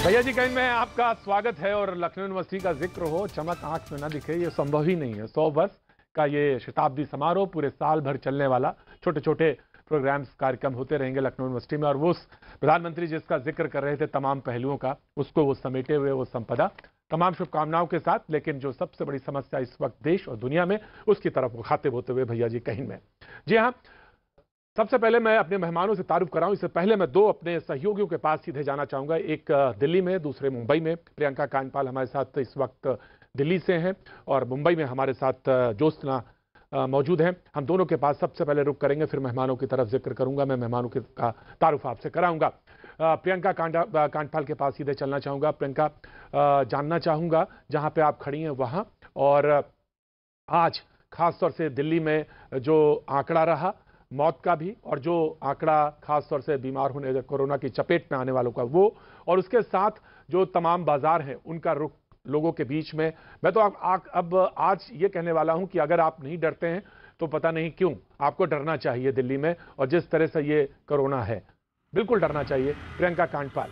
भैया जी कहीं में आपका स्वागत है। और लखनऊ यूनिवर्सिटी का जिक्र हो, चमक आंख में ना दिखे, ये संभव ही नहीं है। 100 वर्ष का ये शताब्दी समारोह पूरे साल भर चलने वाला, छोटे छोटे प्रोग्राम्स कार्यक्रम होते रहेंगे लखनऊ यूनिवर्सिटी में। और वो प्रधानमंत्री जिसका जिक्र कर रहे थे तमाम पहलुओं का, उसको वो समेटे हुए वो संपदा। तमाम शुभकामनाओं के साथ, लेकिन जो सबसे बड़ी समस्या इस वक्त देश और दुनिया में, उसकी तरफ वो खातिब होते हुए भैया जी कहीं में। जी हाँ, सबसे पहले मैं अपने मेहमानों से तारुफ कराऊं, इससे पहले मैं दो अपने सहयोगियों के पास सीधे जाना चाहूंगा। एक दिल्ली में, दूसरे मुंबई में। प्रियंका कांडपाल हमारे साथ इस वक्त दिल्ली से हैं और मुंबई में हमारे साथ ज्योत्सना मौजूद हैं। हम दोनों के पास सबसे पहले रुक करेंगे, फिर मेहमानों की तरफ जिक्र करूंगा। मैं मेहमानों का तारुफ आपसे कराऊंगा। प्रियंका कांडपाल के पास सीधे चलना चाहूंगा। प्रियंका, जानना चाहूंगा जहां पे आप खड़ी हैं वहां, और आज खासतौर से दिल्ली में जो आंकड़ा रहा मौत का भी, और जो आंकड़ा खासतौर से बीमार होने, कोरोना की चपेट में आने वालों का वो, और उसके साथ जो तमाम बाजार हैं उनका रुख लोगों के बीच में। मैं तो अब आज ये कहने वाला हूं कि अगर आप नहीं डरते हैं तो पता नहीं क्यों आपको डरना चाहिए दिल्ली में, और जिस तरह से ये कोरोना है बिल्कुल डरना चाहिए। प्रियंका कांडपाल।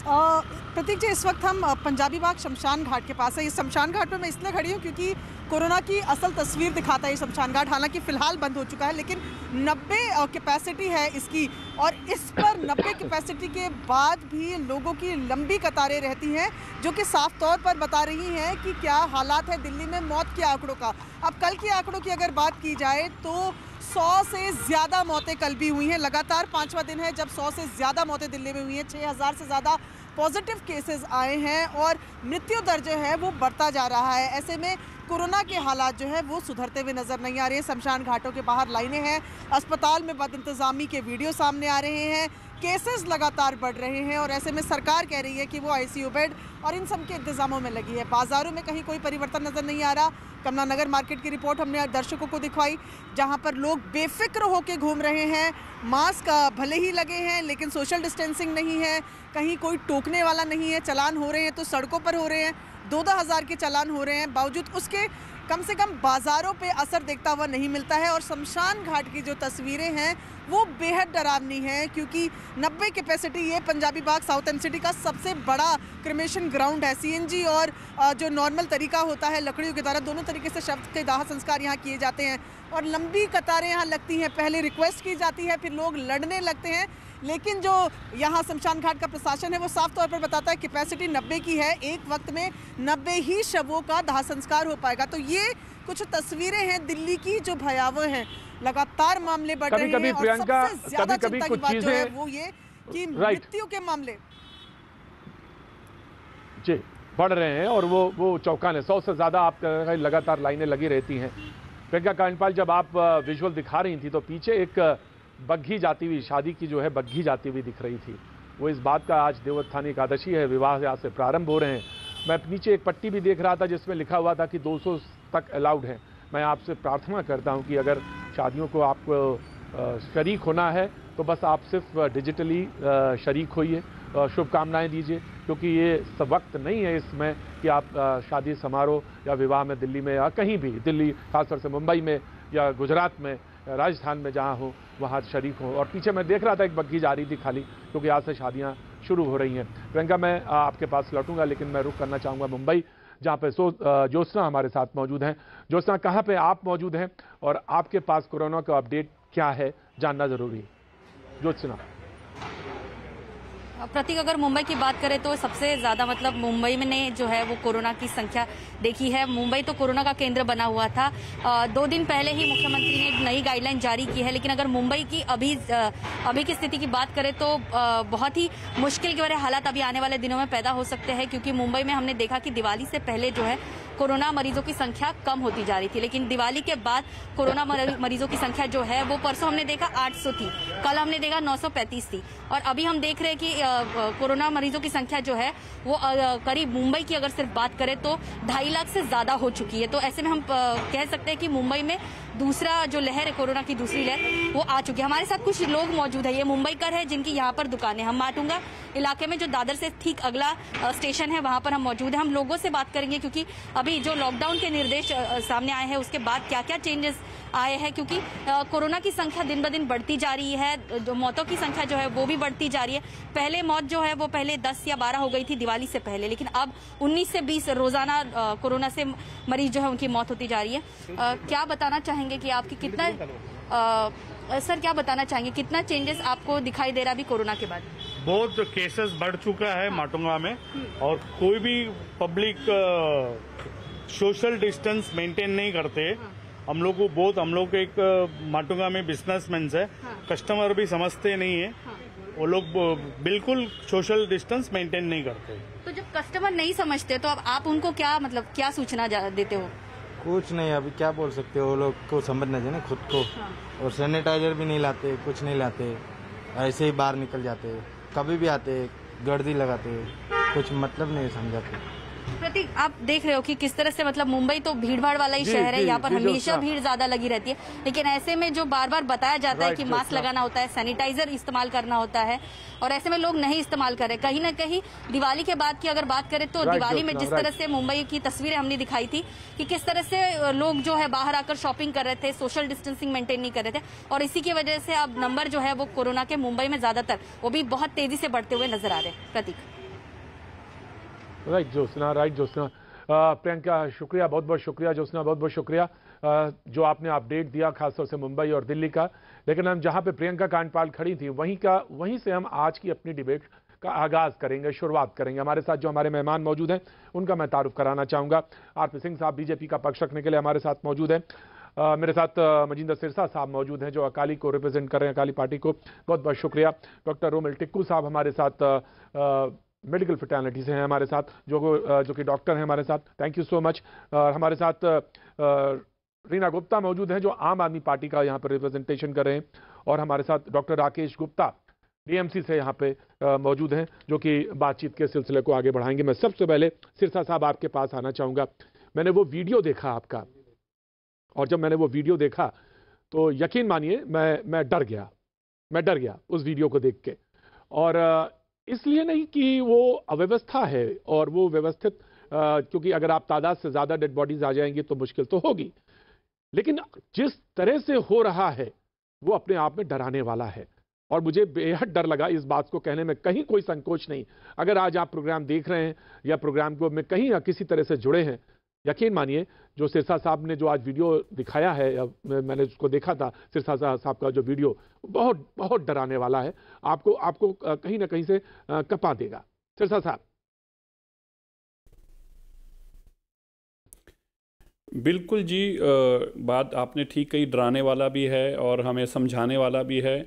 प्रतीक जी, इस वक्त हम पंजाबी बाग शमशान घाट के पास है। इस शमशान घाट पर मैं इसलिए खड़ी हूँ क्योंकि कोरोना की असल तस्वीर दिखाता है ये शमशान घाट। हालांकि फिलहाल बंद हो चुका है, लेकिन 90 कैपेसिटी है इसकी, और इस पर 90 कैपेसिटी के बाद भी लोगों की लंबी कतारें रहती हैं, जो कि साफ तौर पर बता रही हैं कि क्या हालात है दिल्ली में मौत के आंकड़ों का। अब कल के आंकड़ों की अगर बात की जाए तो 100 से ज़्यादा मौतें कल भी हुई हैं। लगातार 5वां दिन है जब 100 से ज़्यादा मौतें दिल्ली में हुई हैं। 6000 से ज़्यादा पॉजिटिव केसेस आए हैं और मृत्यु दर जो है वो बढ़ता जा रहा है। ऐसे में कोरोना के हालात जो है वो सुधरते हुए नजर नहीं आ रहे हैं। शमशान घाटों के बाहर लाइनें हैं, अस्पताल में बद इंतजामी के वीडियो सामने आ रहे हैं, केसेस लगातार बढ़ रहे हैं, और ऐसे में सरकार कह रही है कि वो आईसीयू बेड और इन सब के इंतजामों में लगी है। बाजारों में कहीं कोई परिवर्तन नजर नहीं आ रहा। कमला नगर मार्केट की रिपोर्ट हमने दर्शकों को दिखवाई, जहां पर लोग बेफिक्र होकर घूम रहे हैं। मास्क भले ही लगे हैं लेकिन सोशल डिस्टेंसिंग नहीं है, कहीं कोई टोकने वाला नहीं है। चालान हो रहे हैं तो सड़कों पर हो रहे हैं, 2-2 हज़ार के चालान हो रहे हैं। बावजूद उसके कम से कम बाजारों पे असर देखता हुआ नहीं मिलता है। और शमशान घाट की जो तस्वीरें हैं वो बेहद डरावनी है, क्योंकि 90 कैपेसिटी, ये पंजाबी बाग साउथ एंड सिटी का सबसे बड़ा क्रिमेशन ग्राउंड है। सीएनजी और जो नॉर्मल तरीका होता है लकड़ियों के द्वारा, दोनों तरीके से शव के दाह संस्कार यहाँ किए जाते हैं, और लंबी कतारें यहाँ लगती हैं। पहले रिक्वेस्ट की जाती है, फिर लोग लड़ने लगते हैं, लेकिन जो यहाँ शमशान घाट का प्रशासन है वो साफ तौर पर बताता है कैपेसिटी 90 की है, एक वक्त में 90 ही शवों का दाह संस्कार हो पाएगा। तो ये कुछ तस्वीरें हैं दिल्ली की जो भयावह हैं। लगातार मामले बढ़ रहे हैं, और सबसे ज्यादा चिंता की बात जो है वो ये कि मृत्यु के मामले जी बढ़ रहे हैं, और वो चौंकाने 100 से ज्यादा आप लगातार लाइनें लगी रहती हैं। प्रियंका कांडपाल, जब आप विजुअल दिखा रही थी तो पीछे एक बग्घी जाती हुई, शादी की जो है बग्घी जाती हुई दिख रही थी। वो इस बात का, आज देवोत्थानी एकादशी है, विवाह आज से प्रारंभ हो रहे हैं। मैं नीचे एक पट्टी भी देख रहा था जिसमें लिखा हुआ था कि 200 तक अलाउड है। मैं आपसे प्रार्थना करता हूं कि अगर शादियों को आपको शरीक होना है तो बस आप सिर्फ डिजिटली शरीक होइए, शुभकामनाएं दीजिए, क्योंकि ये सब वक्त नहीं है इसमें कि आप शादी समारोह या विवाह में दिल्ली में या कहीं भी, दिल्ली खासतौर से मुंबई में या गुजरात में, राजस्थान में जहां हो वहां शरीक हो। और पीछे मैं देख रहा था एक बग्घी जा रही थी खाली, क्योंकि आज से शादियां शुरू हो रही हैं। प्रियंका, मैं आपके पास लौटूंगा, लेकिन मैं रुक करना चाहूंगा मुंबई, जहां पे ज्योत्सना हमारे साथ मौजूद हैं। ज्योत्सना, कहां पे आप मौजूद हैं और आपके पास कोरोना का अपडेट क्या है, जानना जरूरी है। ज्योत्सना। प्रतीक, अगर मुंबई की बात करें तो सबसे ज़्यादा मतलब मुंबई में ने जो है वो कोरोना की संख्या देखी है। मुंबई तो कोरोना का केंद्र बना हुआ था। 2 दिन पहले ही मुख्यमंत्री ने नई गाइडलाइन जारी की है, लेकिन अगर मुंबई की अभी की स्थिति की बात करें तो बहुत ही मुश्किल के हालात अभी आने वाले दिनों में पैदा हो सकते हैं, क्योंकि मुंबई में हमने देखा कि दिवाली से पहले जो है कोरोना मरीजों की संख्या कम होती जा रही थी, लेकिन दिवाली के बाद कोरोना मरीजों की संख्या जो है वो परसों हमने देखा 800 थी, कल हमने देखा 935 थी, और अभी हम देख रहे हैं कि कोरोना मरीजों की संख्या जो है वो करीब मुंबई की अगर सिर्फ बात करें तो 2.5 लाख से ज्यादा हो चुकी है। तो ऐसे में हम कह सकते हैं कि मुंबई में दूसरा जो लहर है, कोरोना की दूसरी लहर, वो आ चुकी है। हमारे साथ कुछ लोग मौजूद है, ये मुंबईकर है जिनकी यहाँ पर दुकानें, हम माटुंगा इलाके में जो दादर से ठीक अगला स्टेशन है वहां पर हम मौजूद है। हम लोगों से बात करेंगे क्योंकि अभी जो लॉकडाउन के निर्देश सामने आए हैं उसके बाद क्या क्या चेंजेस आए हैं, क्योंकि कोरोना की संख्या दिन ब दिन बढ़ती जा रही है, जो मौतों की संख्या जो है वो भी बढ़ती जा रही है। पहले मौत जो है वो पहले 10 या 12 हो गई थी दिवाली से पहले, लेकिन अब 19 से 20 रोजाना कोरोना से मरीज जो है उनकी मौत होती जा रही है। क्या बताना चाहेंगे कि आपकी कितना सर क्या बताना चाहेंगे कितना चेंजेस आपको दिखाई दे रहा अभी कोरोना के बाद? बहुत केसेस बढ़ चुका है माटुंगा में, और कोई भी पब्लिक सोशल डिस्टेंस मेंटेन नहीं करते। हम लोग एक माटुंगा में बिजनेसमैन है, कस्टमर भी समझते नहीं है, वो लोग बिल्कुल सोशल डिस्टेंस मेंटेन नहीं करते। तो जब कस्टमर नहीं समझते तो अब आप उनको क्या सूचना देते हो? कुछ नहीं, अभी क्या बोल सकते हो, वो लोग को समझना चाहिए ना खुद को। और सैनिटाइजर भी नहीं लाते, कुछ नहीं लाते, ऐसे ही बाहर निकल जाते, कभी भी आते गर्दी लगाते, कुछ मतलब नहीं समझाते। प्रतीक, आप देख रहे हो कि किस तरह से मतलब मुंबई तो भीड़-भाड़ वाला ही शहर है, यहाँ पर हमेशा भीड़ ज्यादा लगी रहती है, लेकिन ऐसे में जो बार-बार बताया जाता है कि मास्क लगाना होता है, सैनिटाइजर इस्तेमाल करना होता है, और ऐसे में लोग नहीं इस्तेमाल कर रहे। कहीं ना कहीं दिवाली के बाद की अगर बात करें तो दिवाली में जिस तरह से मुंबई की तस्वीरें हमने दिखाई थी कि किस तरह से लोग जो है बाहर आकर शॉपिंग कर रहे थे, सोशल डिस्टेंसिंग मेंटेन नहीं कर रहे थे, और इसी की वजह से अब नंबर जो है वो कोरोना के मुंबई में ज्यादातर वो भी बहुत तेजी से बढ़ते हुए नजर आ रहे हैं। प्रतीक। राइट ज्योत्सना, प्रियंका शुक्रिया, बहुत बहुत शुक्रिया। ज्योत्सना, बहुत बहुत शुक्रिया जो आपने अपडेट दिया, खासतौर से मुंबई और दिल्ली का। लेकिन हम जहां पे प्रियंका कांडपाल खड़ी थी वहीं से हम आज की अपनी डिबेट का आगाज करेंगे, शुरुआत करेंगे। हमारे साथ जो हमारे मेहमान मौजूद हैं उनका मैं तारुफ कराना चाहूंगा। आरपी सिंह साहब बीजेपी का पक्ष रखने के लिए हमारे साथ मौजूद हैं। मेरे साथ मजिंदर सिरसा साहब मौजूद हैं जो अकाली को रिप्रेजेंट कर रहे हैं, अकाली पार्टी को, बहुत बहुत शुक्रिया। डॉक्टर रोमिल टिक्कू साहब हमारे साथ मेडिकल फ्रेटर्निटी से हैं हमारे साथ, जो कि डॉक्टर हैं हमारे साथ, थैंक यू सो मच। हमारे साथ रीना गुप्ता मौजूद हैं जो आम आदमी पार्टी का यहाँ पर रिप्रेजेंटेशन कर रहे हैं, और हमारे साथ डॉक्टर राकेश गुप्ता डीएमसी से यहाँ पे मौजूद हैं जो कि बातचीत के सिलसिले को आगे बढ़ाएंगे। मैं सबसे पहले सिरसा साहब आपके पास आना चाहूँगा। मैंने वो वीडियो देखा आपका, और जब मैंने वो वीडियो देखा तो यकीन मानिए मैं डर गया उस वीडियो को देख के। और इसलिए नहीं कि वो अव्यवस्था है और वो व्यवस्थित, क्योंकि अगर आप तादाद से ज्यादा डेड बॉडीज आ जाएंगी तो मुश्किल तो होगी, लेकिन जिस तरह से हो रहा है वो अपने आप में डराने वाला है। और मुझे बेहद डर लगा इस बात को कहने में, कहीं कोई संकोच नहीं। अगर आज आप प्रोग्राम देख रहे हैं या प्रोग्राम को में कहीं या किसी तरह से जुड़े हैं, यकीन मानिए जो सिरसा साहब ने जो आज वीडियो दिखाया है, मैंने उसको देखा था, सिरसा साहब का जो वीडियो बहुत बहुत डराने वाला है, आपको कहीं ना कहीं से कपा देगा। सिरसा साहब। बिल्कुल जी, बात आपने ठीक कही, डराने वाला भी है और हमें समझाने वाला भी है,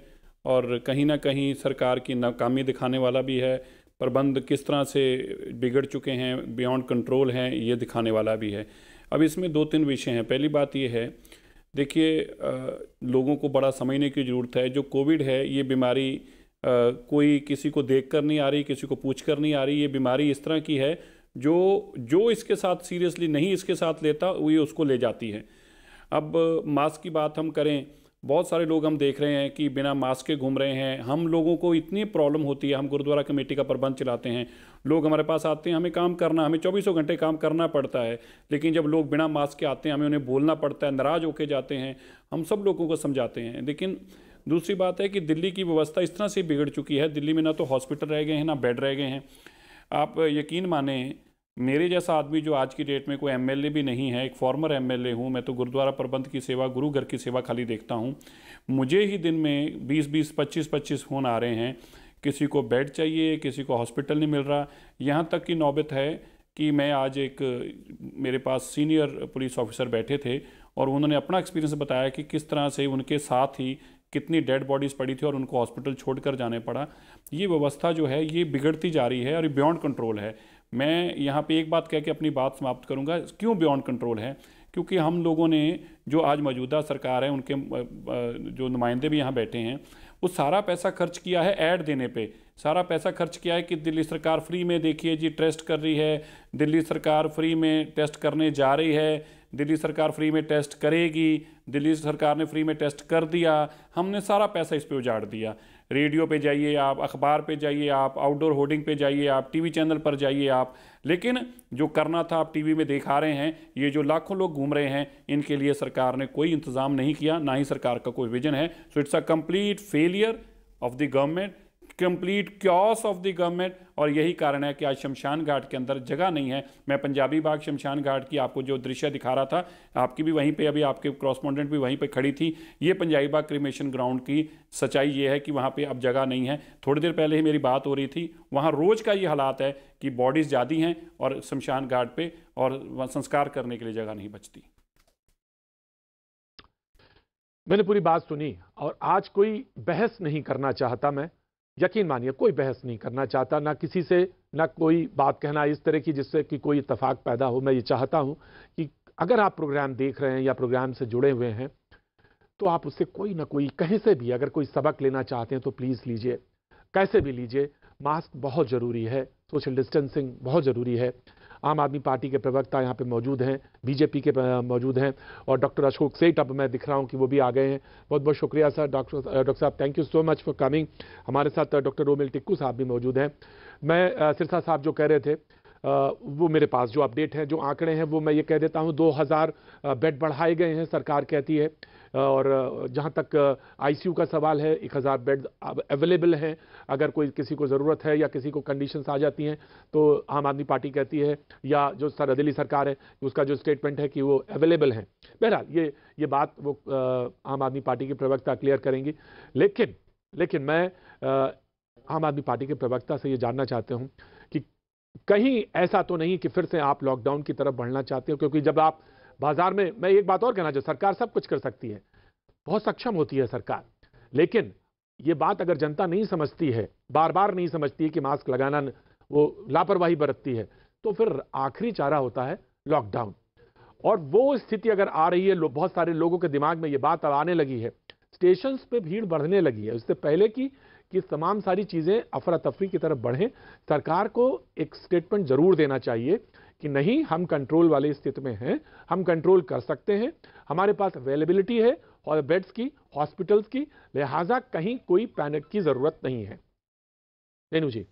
और कहीं ना कहीं सरकार की नाकामी दिखाने वाला भी है। प्रबंध किस तरह से बिगड़ चुके हैं, बियॉन्ड कंट्रोल हैं, ये दिखाने वाला भी है। अब इसमें 2-3 विषय हैं। पहली बात ये है, देखिए लोगों को बड़ा समझने की ज़रूरत है। जो कोविड है ये बीमारी कोई किसी को देख कर नहीं आ रही, किसी को पूछ कर नहीं आ रही। ये बीमारी इस तरह की है जो इसके साथ सीरियसली नहीं इसके साथ लेता वो ये उसको ले जाती है। अब मास्क की बात हम करें, बहुत सारे लोग हम देख रहे हैं कि बिना मास्क के घूम रहे हैं। हम लोगों को इतनी प्रॉब्लम होती है, हम गुरुद्वारा कमेटी का प्रबंध चलाते हैं, लोग हमारे पास आते हैं, हमें 24 घंटे काम करना पड़ता है, लेकिन जब लोग बिना मास्क के आते हैं हमें उन्हें बोलना पड़ता है, नाराज़ होके जाते हैं। हम सब लोगों को समझाते हैं। लेकिन दूसरी बात है कि दिल्ली की व्यवस्था इस तरह से बिगड़ चुकी है, दिल्ली में ना तो हॉस्पिटल रह गए हैं ना बेड रह गए हैं। आप यकीन माने, मेरे जैसा आदमी जो आज की डेट में कोई एमएलए भी नहीं है, एक फॉर्मर एमएलए हूँ, मैं तो गुरुद्वारा प्रबंध की सेवा, गुरु घर की सेवा खाली देखता हूँ, मुझे ही दिन में 20-20, 25-25 फ़ोन आ रहे हैं। किसी को बेड चाहिए, किसी को हॉस्पिटल नहीं मिल रहा। यहाँ तक की नौबत है कि मैं आज मेरे पास सीनियर पुलिस ऑफिसर बैठे थे और उन्होंने अपना एक्सपीरियंस बताया कि किस तरह से उनके साथ ही कितनी डेड बॉडीज़ पड़ी थी और उनको हॉस्पिटल छोड़कर जाने पड़ा। ये व्यवस्था जो है ये बिगड़ती जा रही है और बियॉन्ड कंट्रोल है। मैं यहाँ पे एक बात कह के अपनी बात समाप्त करूँगा। क्यों बियॉन्ड कंट्रोल है? क्योंकि हम लोगों ने, जो आज मौजूदा सरकार है, उनके जो नुमाइंदे भी यहाँ बैठे हैं, वो सारा पैसा खर्च किया है ऐड देने पे। सारा पैसा खर्च किया है कि दिल्ली सरकार फ्री में, देखिए जी, टेस्ट कर रही है, दिल्ली सरकार फ्री में टेस्ट करने जा रही है, दिल्ली सरकार फ्री में टेस्ट करेगी, दिल्ली सरकार ने फ्री में टेस्ट कर दिया। हमने सारा पैसा इस पे उजाड़ दिया। रेडियो पे जाइए आप, अखबार पे जाइए आप, आउटडोर होर्डिंग पे जाइए आप, टीवी चैनल पर जाइए आप, लेकिन जो करना था आप टीवी में दिखा रहे हैं। ये जो लाखों लोग घूम रहे हैं, इनके लिए सरकार ने कोई इंतजाम नहीं किया, ना ही सरकार का कोई विजन है। So it's a complete failure of the government, complete chaos of the government. और यही कारण है कि आज शमशान घाट के अंदर जगह नहीं है। मैं पंजाबी बाग शमशान घाट की आपको जो दृश्य दिखा रहा था, आपकी भी वहीं पे, अभी आपके क्रॉसपोंडेंट भी वहीं पे खड़ी थी, ये पंजाबी बाग क्रिमेशन ग्राउंड की सच्चाई ये है कि वहाँ पे अब जगह नहीं है। थोड़ी देर पहले ही मेरी बात हो रही थी, वहाँ रोज़ का ये हालात है कि बॉडीज़ ज़्यादा हैं और शमशान घाट पे और वहाँ संस्कार करने के लिए जगह नहीं बचती। मैंने पूरी बात सुनी और आज कोई बहस नहीं करना चाहता। मैं यकीन मानिए कोई बहस नहीं करना चाहता, ना किसी से ना कोई बात कहना इस तरह की जिससे कि कोई इत्तेफाक पैदा हो। मैं ये चाहता हूं कि अगर आप प्रोग्राम देख रहे हैं या प्रोग्राम से जुड़े हुए हैं तो आप उससे कोई ना कोई कहीं से भी अगर कोई सबक लेना चाहते हैं तो प्लीज़ लीजिए, कैसे भी लीजिए। मास्क बहुत ज़रूरी है, सोशल डिस्टेंसिंग बहुत ज़रूरी है। आम आदमी पार्टी के प्रवक्ता यहाँ पे मौजूद हैं, बीजेपी के मौजूद हैं और डॉक्टर अशोक सेठ अब मैं दिख रहा हूँ कि वो भी आ गए हैं। बहुत बहुत शुक्रिया सर। डॉक्टर साहब thank you so much for coming. हमारे साथ डॉक्टर रोमिल टिक्कू साहब भी मौजूद हैं। मैं सिरसा साहब जो कह रहे थे वो मेरे पास जो अपडेट है, जो आंकड़े हैं, वो मैं ये कह देता हूँ 2000 बेड बढ़ाए गए हैं सरकार कहती है। और जहाँ तक आईसीयू का सवाल है 1000 बेड अवेलेबल हैं। अगर कोई किसी को ज़रूरत है या किसी को कंडीशंस आ जाती हैं तो आम आदमी पार्टी कहती है या जो दिल्ली सरकार है उसका जो स्टेटमेंट है कि वो अवेलेबल हैं। बहरहाल ये बात वो आम आदमी पार्टी के प्रवक्ता क्लियर करेंगी। लेकिन मैं आम आदमी पार्टी के प्रवक्ता से ये जानना चाहता हूँ कि कहीं ऐसा तो नहीं कि फिर से आप लॉकडाउन की तरफ बढ़ना चाहते हो, क्योंकि जब आप बाजार में, मैं एक बात और कहना चाहूँ, सरकार सब कुछ कर सकती है, बहुत सक्षम होती है सरकार, लेकिन ये बात अगर जनता नहीं समझती है, बार बार नहीं समझती है कि मास्क लगाना, वो लापरवाही बरतती है, तो फिर आखिरी चारा होता है लॉकडाउन। और वो स्थिति अगर आ रही है, बहुत सारे लोगों के दिमाग में ये बात अब आने लगी है, स्टेशंस पे भीड़ बढ़ने लगी है, उससे पहले कि तमाम सारी चीजें अफरा तफरी की तरफ बढ़ें, सरकार को एक स्टेटमेंट जरूर देना चाहिए कि नहीं, हम कंट्रोल वाली स्थिति में हैं, हम कंट्रोल कर सकते हैं, हमारे पास अवेलेबिलिटी है और बेड्स की, हॉस्पिटल्स की, लिहाजा कहीं कोई पैनिक की जरूरत नहीं है। रेनू जी।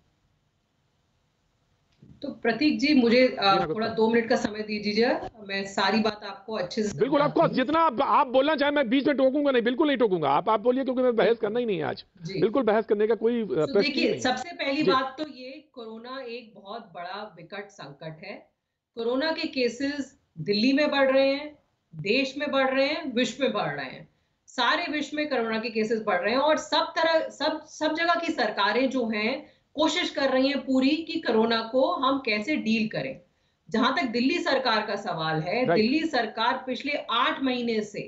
तो प्रतीक जी, मुझे थोड़ा 2 मिनट का समय दीजिए, मैं सारी बात आपको अच्छे से बिल्कुल, आपको जितना आप बोलना चाहे, मैं बीच में टोकूंगा नहीं, बिल्कुल नहीं टोकूंगा। आप बोलिए, क्योंकि मैं बहस करना ही नहीं है आज, बिल्कुल बहस करने का कोई प्रश्न नहीं। देखिए, सबसे पहली बात तो ये, कोरोना एक बहुत बड़ा विकट संकट है। कोरोना के केसेस दिल्ली में बढ़ रहे हैं, देश में बढ़ रहे हैं, विश्व में बढ़ रहे हैं, सारे विश्व में कोरोना के केसेस बढ़ रहे हैं और सब जगह की सरकारें जो हैं कोशिश कर रही हैं पूरी कि कोरोना को हम कैसे डील करें। जहां तक दिल्ली सरकार का सवाल है, दिल्ली सरकार पिछले 8 महीने से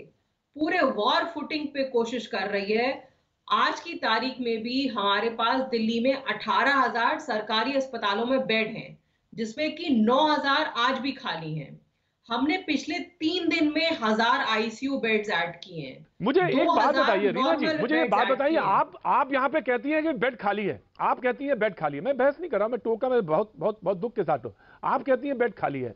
पूरे वॉर फुटिंग पे कोशिश कर रही है। आज की तारीख में भी हमारे पास दिल्ली में 18,000 सरकारी अस्पतालों में बेड हैं, जिसमें कि 9,000 आज भी खाली हैं। हमने पिछले 3 दिन में 1000 आईसीयू बेड्स ऐड किए हैं। मुझे एक बात बताइए रीना जी, मुझे एक बात बताइए, आप यहाँ पे कहती हैं कि बेड खाली है, आप कहती हैं बेड खाली है, मैं बहस नहीं कर रहा, मैं टोका में बहुत बहुत बहुत दुख के साथ हूँ। आप कहती हैं बेड खाली है,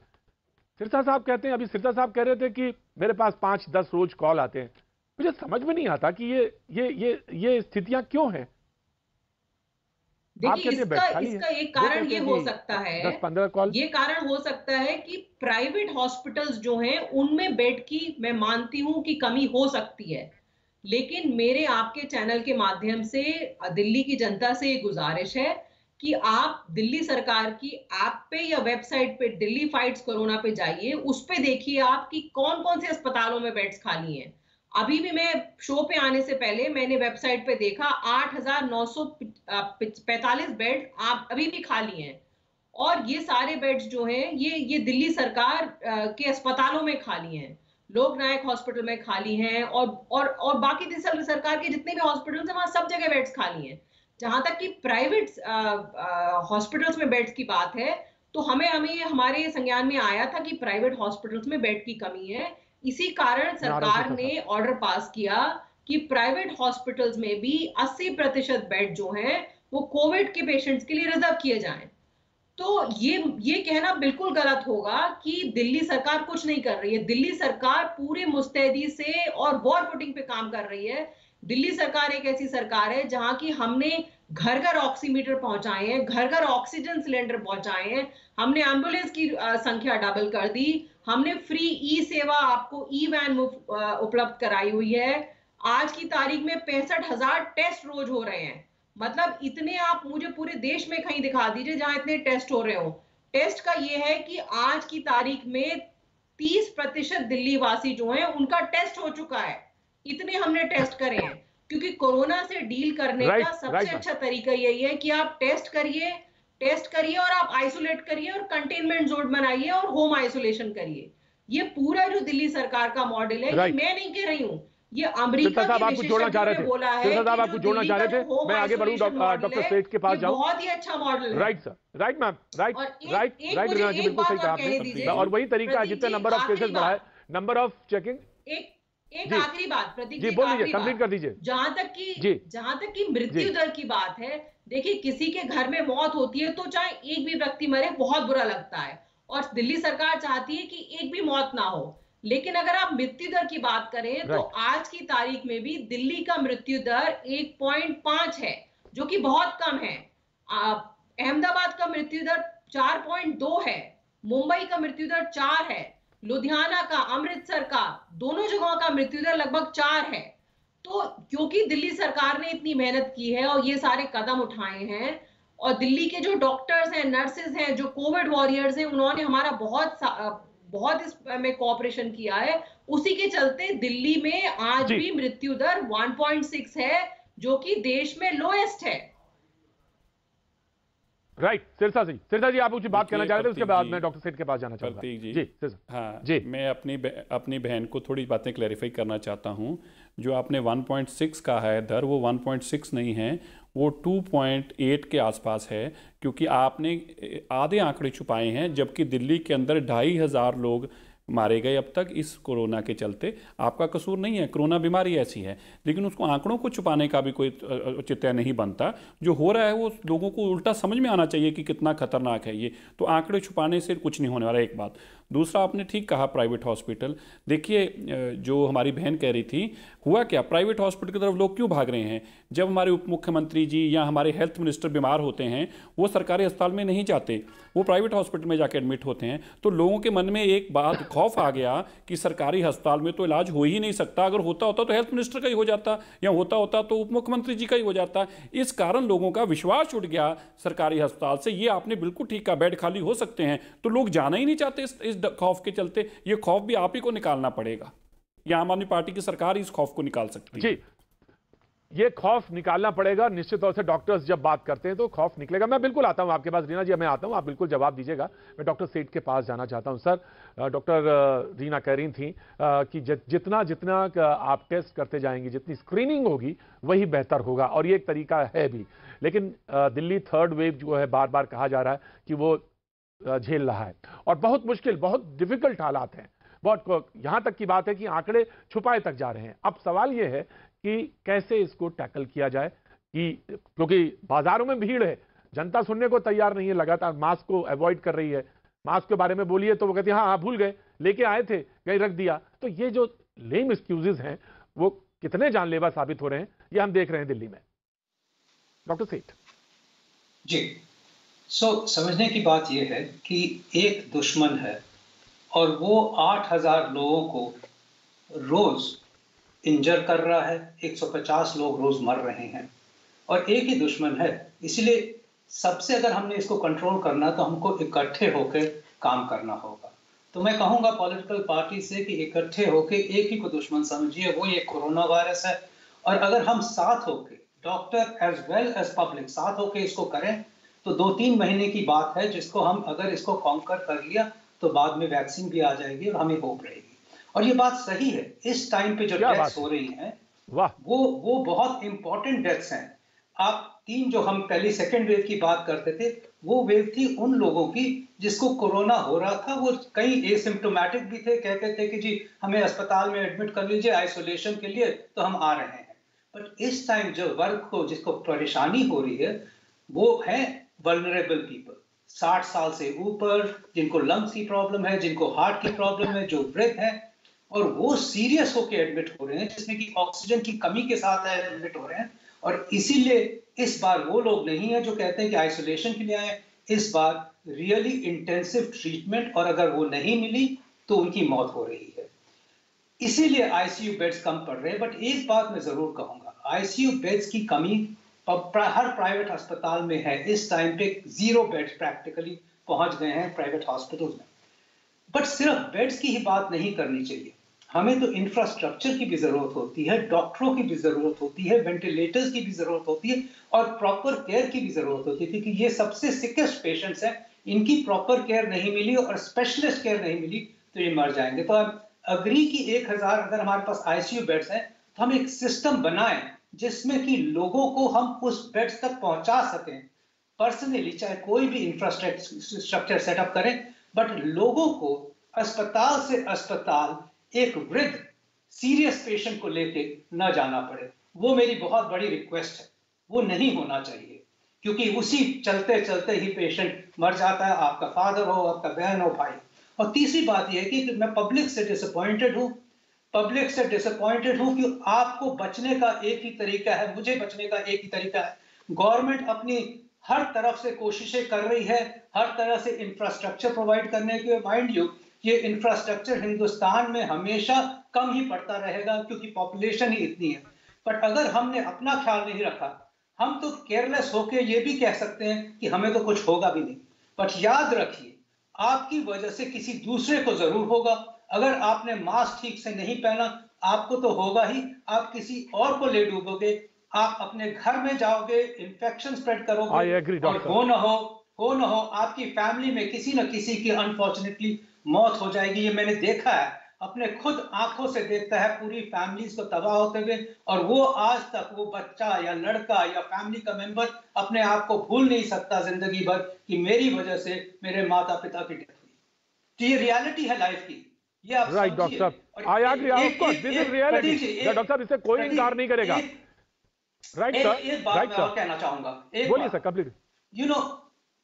सिरसा साहब कहते हैं, अभी सिरसा साहब कह रहे थे कि मेरे पास 5-10 रोज कॉल आते हैं। मुझे समझ में नहीं आता कि ये स्थितियां क्यों हैं। देखिए, इसका एक कारण ये हो सकता है, 10-15 कॉल, ये कारण हो सकता है कि प्राइवेट हॉस्पिटल्स जो हैं उनमें बेड की मैं मानती हूं कि कमी हो सकती है, लेकिन मेरे आपके चैनल के माध्यम से दिल्ली की जनता से ये गुजारिश है कि आप दिल्ली सरकार की ऐप पे या वेबसाइट पे दिल्ली फाइट्स कोरोना पे जाइए, उस पे देखिए आप कि कौन कौन से अस्पतालों में बेड्स खाली हैं। अभी भी मैं शो पे आने से पहले मैंने वेबसाइट पे देखा 8,945 बेड अभी भी खाली हैं और ये सारे बेड्स जो हैं ये दिल्ली सरकार के अस्पतालों में खाली हैं, लोकनायक हॉस्पिटल में खाली हैं और बाकी दिल्ली सरकार के जितने भी हॉस्पिटल्स हैं वहां सब जगह बेड्स खाली हैं। जहां तक कि प्राइवेट हॉस्पिटल्स में बेड्स की बात है तो हमें हमारे संज्ञान में आया था कि प्राइवेट हॉस्पिटल्स में बेड की कमी है। इसी कारण सरकार ने ऑर्डर पास किया कि प्राइवेट हॉस्पिटल्स में भी 80% बेड जो हैं वो कोविड के पेशेंट्स के लिए रिजर्व किए जाएं। तो ये कहना बिल्कुल गलत होगा कि दिल्ली सरकार कुछ नहीं कर रही है। दिल्ली सरकार पूरी मुस्तैदी से और वॉर फुटिंग पे काम कर रही है। दिल्ली सरकार एक ऐसी सरकार है जहां की हमने घर घर ऑक्सीमीटर पहुंचाए हैं, घर घर ऑक्सीजन सिलेंडर पहुंचाए हैं, हमने एम्बुलेंस की संख्या डबल कर दी, हमने फ्री ई सेवा आपको ई वैन उपलब्ध कराई हुई है। आज की तारीख में 65,000 टेस्ट रोज हो रहे हैं। मतलब इतने आप मुझे पूरे देश में कहीं दिखा दीजिए जहां इतने टेस्ट हो रहे हो। टेस्ट का ये है कि आज की तारीख में 30% दिल्ली वासी जो हैं उनका टेस्ट हो चुका है। इतने हमने टेस्ट करे हैं, क्योंकि कोरोना से डील करने का सबसे अच्छा तरीका यही है कि आप टेस्ट करिए और आप आइसोलेट करिए और कंटेनमेंट जोन बनाइए और होम आइसोलेशन करिए। ये पूरा जो दिल्ली सरकार का मॉडल है, ये मैं नहीं कह रही हूँ, ये अमेरिका के विशेषज्ञों ने बोला है कि आपको जोड़ना चाह रहे थे, मैं आगे बढ़ूं डॉक्टर सेठ के पास जाऊं। बहुत ही अच्छा मॉडल है। Right sir, right ma'am, right, Reena ji बिल्कुल सही कहा आपने। और वही तरीका है, जितने नंबर ऑफ केसेस बढ़ाए, नंबर ऑफ चेकिंग। एक आखिरी बात प्रतीक जी, बोलिए, कंप्लीट कर दीजिए। जहां तक की मृत्यु दर की बात है, देखिए किसी के घर में मौत होती है तो चाहे एक भी व्यक्ति मरे बहुत बुरा लगता है, और दिल्ली सरकार चाहती है कि एक भी मौत ना हो। लेकिन अगर आप मृत्यु दर की बात करें तो आज की तारीख में भी दिल्ली का मृत्यु दर 1.5 है, जो कि बहुत कम है। अहमदाबाद का मृत्यु दर 4.2 है, मुंबई का मृत्यु दर 4 है, लुधियाना का, अमृतसर का, दोनों जगहों का मृत्यु दर लगभग 4 है। तो क्योंकि दिल्ली सरकार ने इतनी मेहनत की है और ये सारे कदम उठाए हैं, और दिल्ली के जो डॉक्टर्स हैं, नर्सेज हैं, जो कोविड वॉरियर्स हैं, उन्होंने हमारा बहुत इसमें कोऑपरेशन किया है, उसी के चलते दिल्ली में आज भी मृत्यु दर 1.6 है, जो कि देश में लोएस्ट है। राइट, सिरसा जी आप कुछ बात कहना चाह रहे थे, उसके बाद मैं डॉक्टर सेठ के पास जाना चाहूंगा। जी, हाँ जी, मैं अपनी बहन को थोड़ी बातें क्लैरिफाई करना चाहता हूं। जो आपने 1.6 का है दर, वो 1.6 नहीं है, वो 2.8 के आसपास है, क्योंकि आपने आधे आंकड़े छुपाए हैं, जबकि दिल्ली के अंदर 2,500 लोग मारे गए अब तक इस कोरोना के चलते। आपका कसूर नहीं है, कोरोना बीमारी ऐसी है, लेकिन उसको आंकड़ों को छुपाने का भी कोई औचित्य नहीं बनता। जो हो रहा है वो लोगों को उल्टा समझ में आना चाहिए कि कितना खतरनाक है ये। तो आंकड़े छुपाने से कुछ नहीं होने वाला, एक बात। दूसरा, आपने ठीक कहा प्राइवेट हॉस्पिटल। देखिए, जो हमारी बहन कह रही थी, हुआ क्या, प्राइवेट हॉस्पिटल की तरफ लोग क्यों भाग रहे हैं? जब हमारे उप मुख्यमंत्री जी या हमारे हेल्थ मिनिस्टर बीमार होते हैं, वो सरकारी अस्पताल में नहीं जाते, वो प्राइवेट हॉस्पिटल में जाके एडमिट होते हैं। तो लोगों के मन में एक बात, खौफ आ गया कि सरकारी अस्पताल में तो इलाज हो ही नहीं सकता, अगर होता तो हेल्थ मिनिस्टर का ही हो जाता, या होता तो उप मुख्यमंत्री जी का ही हो जाता। इस कारण लोगों का विश्वास उठ गया सरकारी अस्पताल से। ये आपने बिल्कुल ठीक कहा, बेड खाली हो सकते हैं, तो लोग जाना ही नहीं चाहते इस खौफ के चलते। ये खौफ भी आप ही को निकालना पड़ेगा, या आम आदमी पार्टी की सरकार इस खौफ को निकाल सकती है। जी, ये खौफ निकालना पड़ेगा। निश्चित तौर से डॉक्टर्स जब बात करते हैं तो खौफ निकलेगा। मैं बिल्कुल आता हूं आपके पास रीना जी, मैं आता हूं, आप बिल्कुल जवाब दीजिएगा। मैं डॉक्टर सेठ के पास जाना चाहता हूं। सर, डॉक्टर रीना कह रही थी कि जितना जितना आप टेस्ट करते जाएंगे, जितनी स्क्रीनिंग होगी, वही बेहतर होगा, और ये एक तरीका है भी। लेकिन दिल्ली थर्ड वेव जो है, बार बार कहा जा रहा है कि वो झेल रहा है, और बहुत मुश्किल, बहुत डिफिकल्ट हालात हैं। बहुत, यहां तक की बात है कि आंकड़े छुपाए तक जा रहे हैं। अब सवाल यह है कि कैसे इसको टैकल किया जाए, कि क्योंकि बाजारों में भीड़ है, जनता सुनने को तैयार नहीं है, लगातार मास्क को अवॉइड कर रही है। मास्क के बारे में बोलिए तो वो कहते हैं हाँ भूल गए, लेके आए थे, कहीं रख दिया। तो ये जो लेम एक्सक्यूजेस हैं, वो कितने जानलेवा साबित हो रहे हैं, ये हम देख रहे हैं दिल्ली में। डॉक्टर सेठ जी, समझने की बात यह है कि एक दुश्मन है, और वो 8,000 लोगों को रोज इंजर कर रहा है, 150 लोग रोज मर रहे हैं, और एक ही दुश्मन है। इसलिए सबसे अगर हमने इसको कंट्रोल करना, तो हमको इकट्ठे होकर काम करना होगा। तो मैं कहूंगा पॉलिटिकल पार्टी से कि इकट्ठे होकर एक ही को दुश्मन समझिए, वो ये कोरोना वायरस है। और अगर हम साथ होकर, doctor as well as public, साथ होकर इसको करें, तो 2-3 महीने की बात है, जिसको हम अगर इसको कॉन्कर कर लिया, तो बाद में वैक्सीन भी आ जाएगी और हमें होप रहेगी। और ये बात सही है, इस टाइम पे जो डेथ्स हो रही हैं, वो बहुत इंपॉर्टेंट डेथ्स हैं। आप 3 जो हम पहली सेकेंड वेव की बात करते थे, वो वेव थी उन लोगों की जिसको कोरोना हो रहा था, वो कई एसिम्प्टोमेटिक भी थे, कहते थे कि जी हमें अस्पताल में एडमिट कर लीजिए आइसोलेशन के लिए, तो हम आ रहे हैं। बट इस टाइम जो वर्ग को, जिसको परेशानी हो रही है, वो है वल्नरेबल पीपल, 60 साल से ऊपर, जिनको लंग्स की प्रॉब्लम है, जिनको हार्ट की प्रॉब्लम है, जो वृद्ध है, और वो सीरियस होकर एडमिट हो रहे हैं, जिसमें कि ऑक्सीजन की कमी के साथ एडमिट हो रहे हैं। और इसीलिए इस बार वो लोग नहीं है जो कहते हैं कि आइसोलेशन के लिए आए। इस बार रियली इंटेंसिव ट्रीटमेंट, और अगर वो नहीं मिली तो उनकी मौत हो रही है। इसीलिए आईसीयू बेड्स कम पड़ रहे हैं। बट एक बात मैं जरूर कहूंगा, आईसीयू बेड्स की कमी हर प्राइवेट अस्पताल में है। इस टाइम पे 0 बेड्स प्रैक्टिकली पहुंच गए हैं प्राइवेट हॉस्पिटल्स में। बट सिर्फ बेड्स की ही बात नहीं करनी चाहिए, हमें तो इंफ्रास्ट्रक्चर की भी जरूरत होती है, डॉक्टरों की भी जरूरत होती है, वेंटिलेटर्स की भी जरूरत होती है, और प्रॉपर केयर की भी जरूरत होती है। क्योंकि ये सबसे सिकेस्ट पेशेंट्स हैं, इनकी प्रॉपर केयर नहीं मिली और स्पेशलिस्ट केयर नहीं मिली तो ये मर जाएंगे। तो अब अग्री की 1000 अगर हमारे पास आईसीयू बेड्स हैं तो हम एक सिस्टम बनाएं जिसमें कि लोगों को हम उस बेड्स तक पहुंचा सकें पर्सनली, चाहे कोई भी इंफ्रास्ट्रक्चर सेटअप करें, बट लोगों को अस्पताल से अस्पताल एक वृद्ध सीरियस पेशेंट को लेके न जाना पड़े। वो मेरी बहुत बड़ी रिक्वेस्ट है, वो नहीं होना चाहिए, क्योंकि उसी चलते चलते ही पेशेंट मर जाता है, आपका फादर हो, आपका बहन हो, भाई। और तीसरी बात यह है कि मैं पब्लिक से डिसअपॉइंटेड हूं कि आपको बचने का एक ही तरीका है, मुझे बचने का एक ही तरीका है। गवर्नमेंट अपनी हर तरफ से कोशिशें कर रही है, हर तरह से इंफ्रास्ट्रक्चर प्रोवाइड करने के। माइंड यू, ये इंफ्रास्ट्रक्चर हिंदुस्तान में हमेशा कम ही पड़ता रहेगा क्योंकि पॉपुलेशन ही इतनी है। बट अगर हमने अपना ख्याल नहीं रखा, हम तो केयरलेस होके ये भी कह सकते हैं कि हमें तो कुछ होगा भी नहीं। बट याद रखिए, आपकी वजह से किसी दूसरे को जरूर होगा। अगर आपने मास्क ठीक से नहीं पहना, आपको तो होगा ही, आप किसी और को ले डूबोगे, आप अपने घर में जाओगे, इन्फेक्शन स्प्रेड करोगे, और हो न हो आपकी फैमिली में किसी न किसी की अनफॉर्चुनेटली मौत हो जाएगी। ये मैंने देखा है, अपने खुद आंखों से देखता है पूरी फैमिलीज को तबाह होते हुए, और वो आज तक वो बच्चा या लड़का या फैमिली का मेंबर अपने आप को भूल नहीं सकता जिंदगी भर कि मेरी वजह से मेरे माता पिता की डेथ हुई। तो ये रियलिटी है लाइफ की। ये आप राइट डॉक्टर साहब, I agree, of course this is reality. Doctor साहब इससे कोई इनकार नहीं करेगा। राइट सर, एक बात मैं और कहना चाहूंगा, बोलिए sir, complete. You know,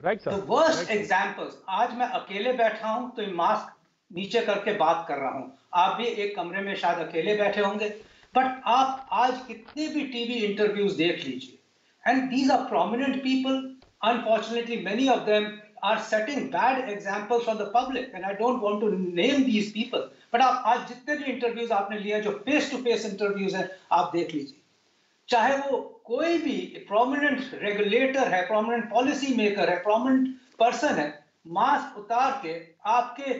right sir, the worst examples, आज मैं अकेले बैठा हूं तो मास्क नीचे करके बात कर रहा हूं, आप भी एक कमरे में शायद अकेले बैठे होंगे, बट आप आज कितने भी टीवी इंटरव्यूज देख लीजिए, and these are prominent people, unfortunately many of them are setting bad examples for the public, and I don't want to name these people, but आप आज जितने भी इंटरव्यूज आपने लिया जो फेस टू फेस इंटरव्यूज हैं, आप देख लीजिए, चाहे वो कोई भी प्रोमिनेंट रेगुलेटर है, प्रोमिनेंट पॉलिसी मेकर है, प्रोमिनेंट पर्सन है, मास्क उतार के आपके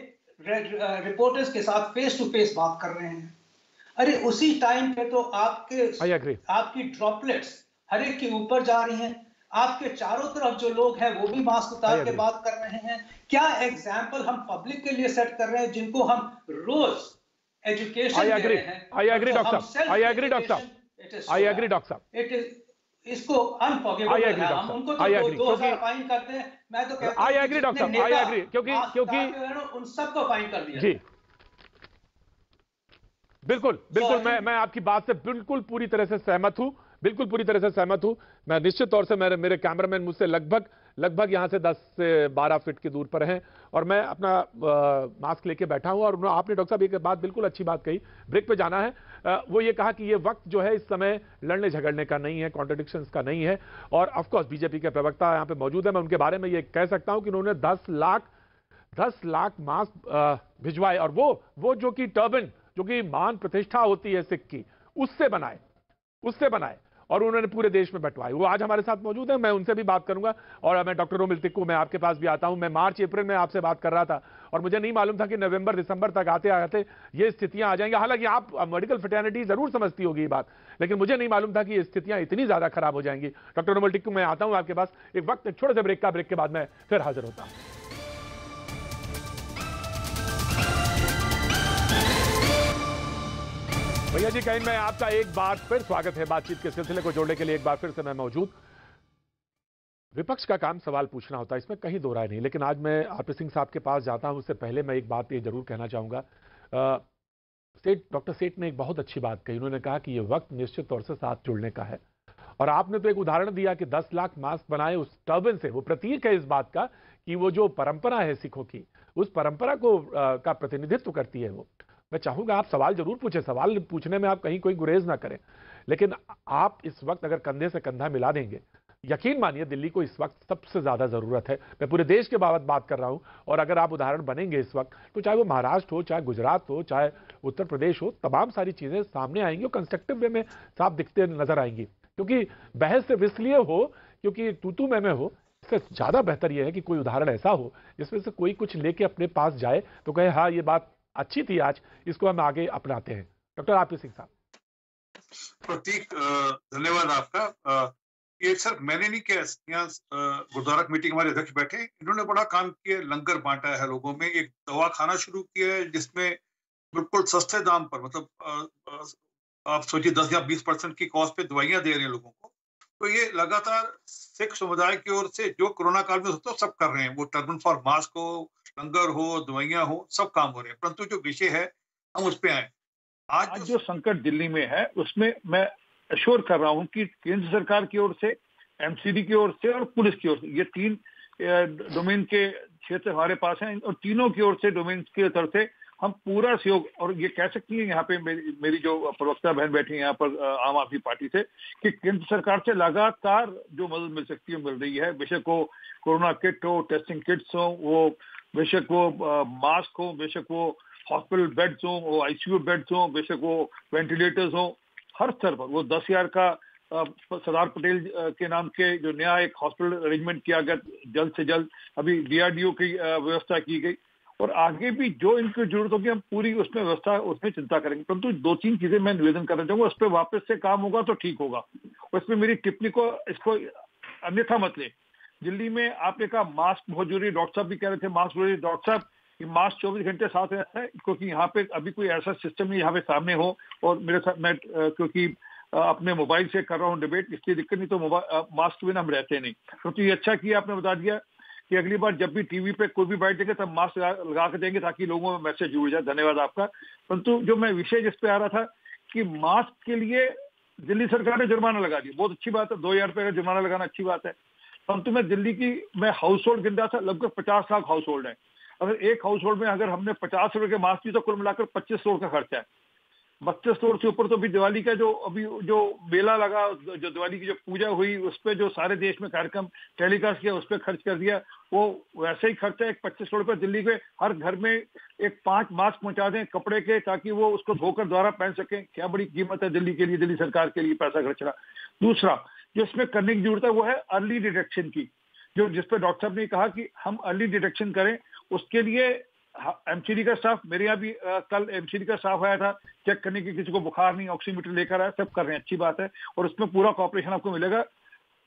रिपोर्टर्स के साथ फेस टू फेस बात कर रहे हैं। अरे उसी टाइम पे तो आपकी ड्रॉपलेट्स हर एक के ऊपर जा रही हैं, आपके चारों तरफ जो लोग हैं वो भी मास्क उतार के बात कर रहे हैं। क्या एग्जाम्पल हम पब्लिक के लिए सेट कर रहे हैं, जिनको हम रोज एजुकेशन दे रहे हैं। आई एग्री डॉक्टर साहब, आई एग्री डॉक्टर साहब, इट इज इसको अनफॉरगिवेबल है। हम उनको तो 2000 फाइन करते हैं, मैं तो कहता हूं आई एग्री डॉक्टर साहब, आई एग्री, क्योंकि उन सबको फाइन कर दिया जी। बिल्कुल बिल्कुल, मैं आपकी बात से बिल्कुल पूरी तरह से सहमत हूं, बिल्कुल पूरी तरह से सहमत हूं। मैं निश्चित तौर से मेरे कैमरामैन मुझसे लगभग यहां से 10 से 12 फीट की दूर पर हैं, और मैं अपना मास्क लेके बैठा हूं। और आपने डॉक्टर साहब एक बात, बिल्कुल अच्छी बात कही, ब्रेक पे जाना है। वो ये कहा कि ये वक्त जो है इस समय लड़ने झगड़ने का नहीं है, कॉन्ट्रडिक्शंस का नहीं है। और ऑफकोर्स बीजेपी के प्रवक्ता यहाँ पे मौजूद है, मैं उनके बारे में ये कह सकता हूं कि उन्होंने 10 लाख मास्क भिजवाए, और वो जो कि टर्बन, जो कि मान प्रतिष्ठा होती है सिख की, उससे बनाए और उन्होंने पूरे देश में बंटवाए। वो आज हमारे साथ मौजूद है, मैं उनसे भी बात करूंगा। और मैं डॉक्टर रोमिल टिक्कू, मैं आपके पास भी आता हूं। मैं मार्च अप्रैल में आपसे बात कर रहा था और मुझे नहीं मालूम था कि नवंबर दिसंबर तक आते आते ये स्थितियां आ जाएंगी। हालांकि आप मेडिकल फ्रेटर्निटी जरूर समझती होगी ये बात, लेकिन मुझे नहीं मालूम था कि ये स्थितियां इतनी ज्यादा खराब हो जाएंगी। डॉक्टर रोमिल टिक्कू, मैं आता हूं आपके पास एक छोटे से ब्रेक के बाद मैं फिर हाजिर होता हूं। भैया जी कहीं में आपका एक बार फिर स्वागत है। बातचीत के सिलसिले को जोड़ने के लिए एक बार फिर से मैं मौजूद। विपक्ष का काम सवाल पूछना होता है, इसमें कहीं दो राय नहीं, लेकिन आज मैं आरपी सिंह साहब के पास जाता हूं उससे पहले मैं एक बात ये जरूर कहना चाहूंगा। डॉक्टर सेठ ने एक बहुत अच्छी बात कही, उन्होंने कहा कि ये वक्त निश्चित तौर से साथ जुड़ने का है। और आपने तो एक उदाहरण दिया कि 10 लाख मास्क बनाए उस टर्बन से, वो प्रतीक है इस बात का कि वो जो परंपरा है सिखों की, उस परंपरा को का प्रतिनिधित्व करती है वो। मैं चाहूंगा आप सवाल जरूर पूछें, सवाल पूछने में आप कहीं कोई गुरेज ना करें, लेकिन आप इस वक्त अगर कंधे से कंधा मिला देंगे, यकीन मानिए दिल्ली को इस वक्त सबसे ज्यादा जरूरत है। मैं पूरे देश के बाबत बात कर रहा हूं, और अगर आप उदाहरण बनेंगे इस वक्त, तो चाहे वो महाराष्ट्र हो, चाहे गुजरात हो, चाहे उत्तर प्रदेश हो, तमाम सारी चीजें सामने आएंगी और कंस्ट्रक्टिव वे में साफ दिखते नजर आएंगी। क्योंकि बहस सिर्फ इसलिए हो क्योंकि तू मैं हो, इससे ज्यादा बेहतर यह है कि कोई उदाहरण ऐसा हो जिसमें से कोई कुछ लेके अपने पास जाए तो कहे हाँ ये बात अच्छी थी, आज इसको हम आगे अपनाते हैं। डॉक्टर आरपी सिंह साहब। प्रतीक, धन्यवाद आपका। ये सर मैंने नहीं किया, यहाँ गुरुद्वारा कमेटी के हमारे अध्यक्ष बैठे, इन्होंने बड़ा काम किया, लंगर बांटा है लोगों में, एक दवा खाना शुरू किया है जिसमें बिल्कुल सस्ते दाम पर, मतलब आप सोचिए 10 या 20% की कॉस्ट पे दवाइयां दे रहे हैं लोगों को। तो ये लगातार सिख समुदाय की ओर से जो कोरोना काल में तो सब कर रहे हैं, वो टर्बन फॉर मास्क हो, लंगर हो, दवाइयां हो, सब काम हो रहे हैं। परंतु जो विषय है हम उस पे आए। आज जो संकट दिल्ली में है उसमें मैं अश्योर कर रहा हूं कि केंद्र सरकार की ओर से, एमसीडी की ओर से और पुलिस की ओर से, ये 3 डोमेन के क्षेत्र हमारे पास हैं, और तीनों की ओर से डोमेन की तरफ से हम पूरा सहयोग, और ये कह सकती है यहाँ पे मेरी जो प्रवक्ता बहन बैठी है यहाँ पर आम आदमी पार्टी से, कि केंद्र सरकार से लगातार जो मदद मिल सकती है मिल रही है। बेशक वो कोरोना किट हो, टेस्टिंग किट्स हो, वो बेशक वो मास्क हो, बेशक वो हॉस्पिटल बेड्स हो, वो आईसीयू बेड्स हो, बेशक वो वेंटिलेटर्स हो, हर स्तर पर वो 10,000 का सरदार पटेल के नाम के जो नया एक हॉस्पिटल अरेंजमेंट किया गया, जल्द से जल्द अभी डीआरडीओ की व्यवस्था की गई, और आगे भी जो इनकी जरूरत होगी हम पूरी उसमें व्यवस्था, उसमें चिंता करेंगे। परंतु 2-3 चीजें मैं निवेदन करना चाहूंगा, उस पर वापस से काम होगा तो ठीक होगा। उसमें मेरी टिप्पणी को इसको अन्यथा मत ले। दिल्ली में आपने कहा मास्क बहुत जरूरी, डॉक्टर साहब भी कह रहे थे मास्क जरूरी। डॉक्टर साहब, ये मास्क 24 घंटे साथ रहता है, क्योंकि यहाँ पे अभी कोई ऐसा सिस्टम नहीं यहाँ पे सामने हो, और मेरे साथ मैं क्योंकि अपने मोबाइल से कर रहा हूँ डिबेट, इसलिए दिक्कत नहीं, तो मास्क के बिना हम रहते नहीं। तो ये अच्छा किया आपने बता दिया कि अगली बार जब भी टीवी पे कोई भी बैठ देंगे तब मास्क लगा के देंगे ताकि लोगों में मैसेज जुड़ जाए। धन्यवाद आपका। परंतु जो मैं विषय जिस पे आ रहा था कि मास्क के लिए दिल्ली सरकार ने जुर्माना लगा दिया, बहुत अच्छी बात है, 2,000 रुपये का जुर्माना लगाना अच्छी बात है। परंतु मैं दिल्ली की हाउस होल्ड गिन रहा था, लगभग 50 लाख हाउस होल्ड है। अगर एक हाउस होल्ड में अगर हमने 50 रुपए के मास्क की, तो कुल मिलाकर 25 करोड़ का खर्चा है। 32 करोड़ से ऊपर तो भी दिवाली का जो अभी जो मेला लगा, जो दिवाली की जो पूजा हुई, उस पर जो सारे देश में कार्यक्रम टेलीकास्ट किया, उस पर खर्च कर दिया, वो वैसे ही खर्चा है। 25 करोड़ रुपये दिल्ली के हर घर में एक 5 मास्क पहुंचा दें कपड़े के, ताकि वो उसको धोकर दोबारा पहन सकें। क्या बड़ी कीमत है दिल्ली के लिए, दिल्ली सरकार के लिए पैसा खर्चना। दूसरा जो इसमें करने की जरूरत है वो है अर्ली डिटेक्शन की, जो जिस पर डॉक्टर साहब ने कहा कि हम अर्ली डिटेक्शन करें। उसके लिए एमसीडी का स्टाफ, मेरे यहाँ भी कल एमसीडी का स्टाफ आया था चेक करने की, किसी को बुखार नहीं, ऑक्सीमीटर लेकर आया, सब कर रहे हैं, अच्छी बात है, और उसमें पूरा कॉपरेशन आपको मिलेगा।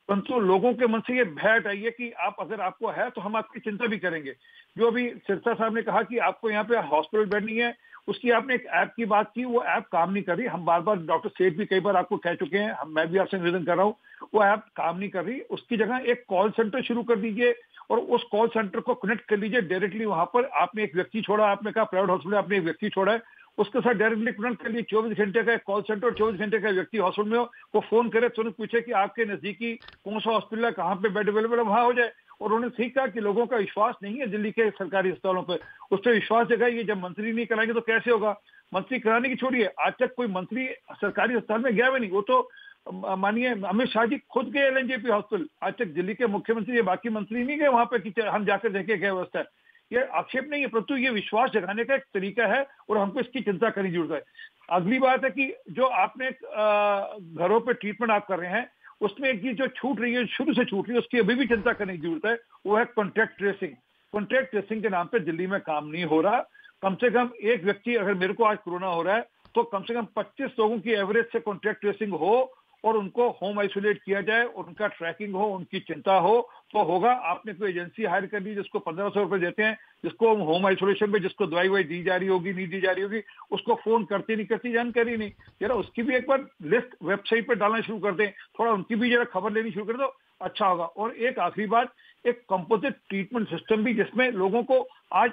परंतु लोगों के मन से ये भय हटाइए है कि आप अगर आपको है तो हम आपकी चिंता भी करेंगे। जो अभी सिरसा साहब ने कहा कि आपको यहाँ पे हॉस्पिटल बेड नहीं है, उसकी आपने एक ऐप की बात की, वो ऐप काम नहीं कर रही। हम बार बार डॉक्टर सेठ भी कई बार आपको कह चुके हैं, मैं भी आपसे निवेदन कर रहा हूँ, वो ऐप काम नहीं कर रही। उसकी जगह एक कॉल सेंटर शुरू कर दीजिए और उस कॉल सेंटर को कनेक्ट कर लीजिए डायरेक्टली। वहां पर आपने एक व्यक्ति छोड़ा, आपने कहा प्राइवेट हॉस्पिटल आपने एक व्यक्ति छोड़ा है, उसके साथ डायरेक्टली कनेक्ट कर लिए। 24 घंटे का कॉल सेंटर, 24 घंटे का व्यक्ति हॉस्पिटल में हो, वो फोन करे, तुरंत पूछे कि आपके नजदीकी कौन सा हॉस्पिटल है, कहाँ पे बेड अवेलेबल है, वहां हो जाए। और उन्होंने ठीक कहा कि लोगों का विश्वास नहीं है दिल्ली के सरकारी अस्पतालों पर, उस पर विश्वास जगाइए। जब मंत्री नहीं कराएंगे तो कैसे होगा। मंत्री कराने की छोड़िए, आज तक कोई मंत्री सरकारी अस्पताल में गया भी नहीं। वो तो मानिए अमित शाह जी खुद गए एलएनजेपी हॉस्पिटल, आज तक दिल्ली के मुख्यमंत्री या बाकी मंत्री नहीं गए वहां पे कि हम जाकर देखे क्या व्यवस्था है। ये आक्षेप नहीं है, परंतु ये विश्वास जगाने का एक तरीका है और हमको इसकी चिंता करने की जरूरत है। अगली बात है कि जो आपने घरों पे ट्रीटमेंट आप कर रहे हैं, उसमें एक चीज जो छूट रही है, शुरू से छूट रही है, उसकी अभी भी चिंता करने की जरूरत है, वो है कॉन्टैक्ट ट्रेसिंग। कॉन्टैक्ट ट्रेसिंग के नाम पे दिल्ली में काम नहीं हो रहा। कम से कम एक व्यक्ति, अगर मेरे को आज कोरोना हो रहा है तो कम से कम 25 लोगों की एवरेज से कॉन्टैक्ट ट्रेसिंग हो और उनको होम आइसोलेट किया जाए, उनका ट्रैकिंग हो, उनकी चिंता हो तो होगा। आपने कोई एजेंसी हायर कर ली जिसको 1500 रुपए देते हैं, जिसको होम आइसोलेशन में जिसको दवाई वाई दी जा रही होगी, नहीं दी जा रही होगी, उसको फोन करती नहीं करती जानकारी नहीं। जरा उसकी भी एक बार लिस्ट वेबसाइट पर डालना शुरू कर दें, थोड़ा उनकी भी जरा खबर लेनी शुरू कर दो, अच्छा होगा। और एक आखिरी बात, एक कंपोजिट ट्रीटमेंट सिस्टम भी, जिसमें लोगों को आज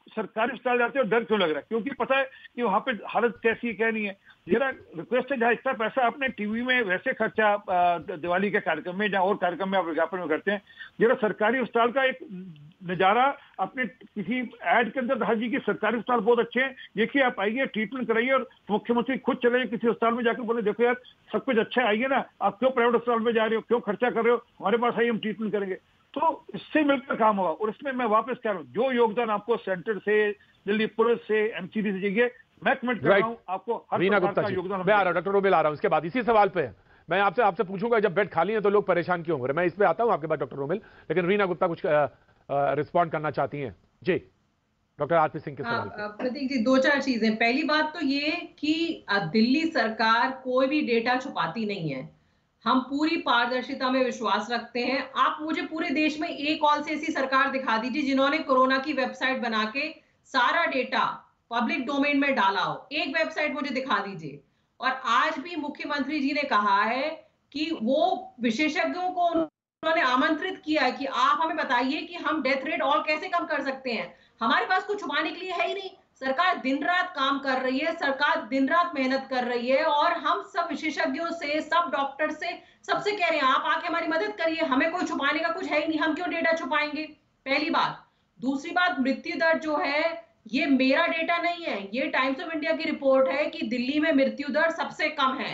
सरकारी अस्पताल जाते हो डर क्यों लग रहा है, क्योंकि पता है कि वहां पे हालत कैसी है क्या नहीं है। जरा रिक्वेस्ट है, जहाँ इतना पैसा आपने टीवी में वैसे खर्चा दिवाली के कार्यक्रम में, जहाँ और कार्यक्रम में आप विज्ञापन में करते हैं, जरा सरकारी अस्पताल का एक नजारा अपने किसी ऐड के अंदर दिखा कि सरकारी अस्पताल बहुत अच्छे हैं, देखिए आप आइए ट्रीटमेंट कराइए, और मुख्यमंत्री खुद चले जाए किसी अस्पताल में जाकर बोले देखो यार सब कुछ अच्छा है, आइए ना, आप क्यों प्राइवेट अस्पताल में जा रहे हो, क्यों खर्चा कर रहे हो, हमारे पास आइए हम ट्रीटमेंट करेंगे। तो इससे मिलकर काम होगा। और इसमें मैं वापस कह रहा हूँ, जो योगदान आपको सेंटर से, दिल्ली पुलिस से, एमसीडी से चाहिए, मैं कमेंट कर रहा हूँ आपको हर प्रकार का योगदान। मैं आ रहा हूँ डॉक्टर रोमेल, आ रहा हूँ इसके बाद। इसी सवाल पे मैं आपसे पूछूंगा, जब बेड खाली है तो लोग परेशान क्यों हो रहे हैं, मैं इस पे आता हूँ आपके पास डॉक्टर रोमेल, लेकिन रीना गुप्ता कुछ रिस्पॉन्ड करना चाहती हैं जी डॉक्टर आरपी सिंह के सवाल पे। प्रतीक जी, 2-4 चीजें। पहली बात तो ये कि दिल्ली सरकार कोई भी डेटा छुपाती नहीं है, हम पूरी पारदर्शिता में विश्वास रखते हैं। आप मुझे पूरे देश में एक कॉल से ऐसी सरकार दिखा दीजिए जिन्होंने कोरोना की वेबसाइट बना के सारा डेटा पब्लिक डोमेन में डाला हो, एक वेबसाइट मुझे दिखा दीजिए। और आज भी मुख्यमंत्री जी ने कहा है कि वो विशेषज्ञों को उन्होंने आमंत्रित किया है कि आप हमें बताइए कि हम डेथ रेट और कैसे कम कर सकते हैं। हमारे पास कुछ छुपाने के लिए है ही नहीं, सरकार दिन रात काम कर रही है, सरकार दिन रात मेहनत कर रही है, और हम सब विशेषज्ञों से, सब डॉक्टर से, सबसे कह रहे हैं आप आके हमारी मदद करिए, हमें कोई छुपाने का कुछ है ही नहीं, हम क्यों डेटा छुपाएंगे, पहली बात। दूसरी बात, मृत्यु दर जो है ये मेरा डेटा नहीं है, ये टाइम्स ऑफ इंडिया की रिपोर्ट है कि दिल्ली में मृत्यु दर सबसे कम है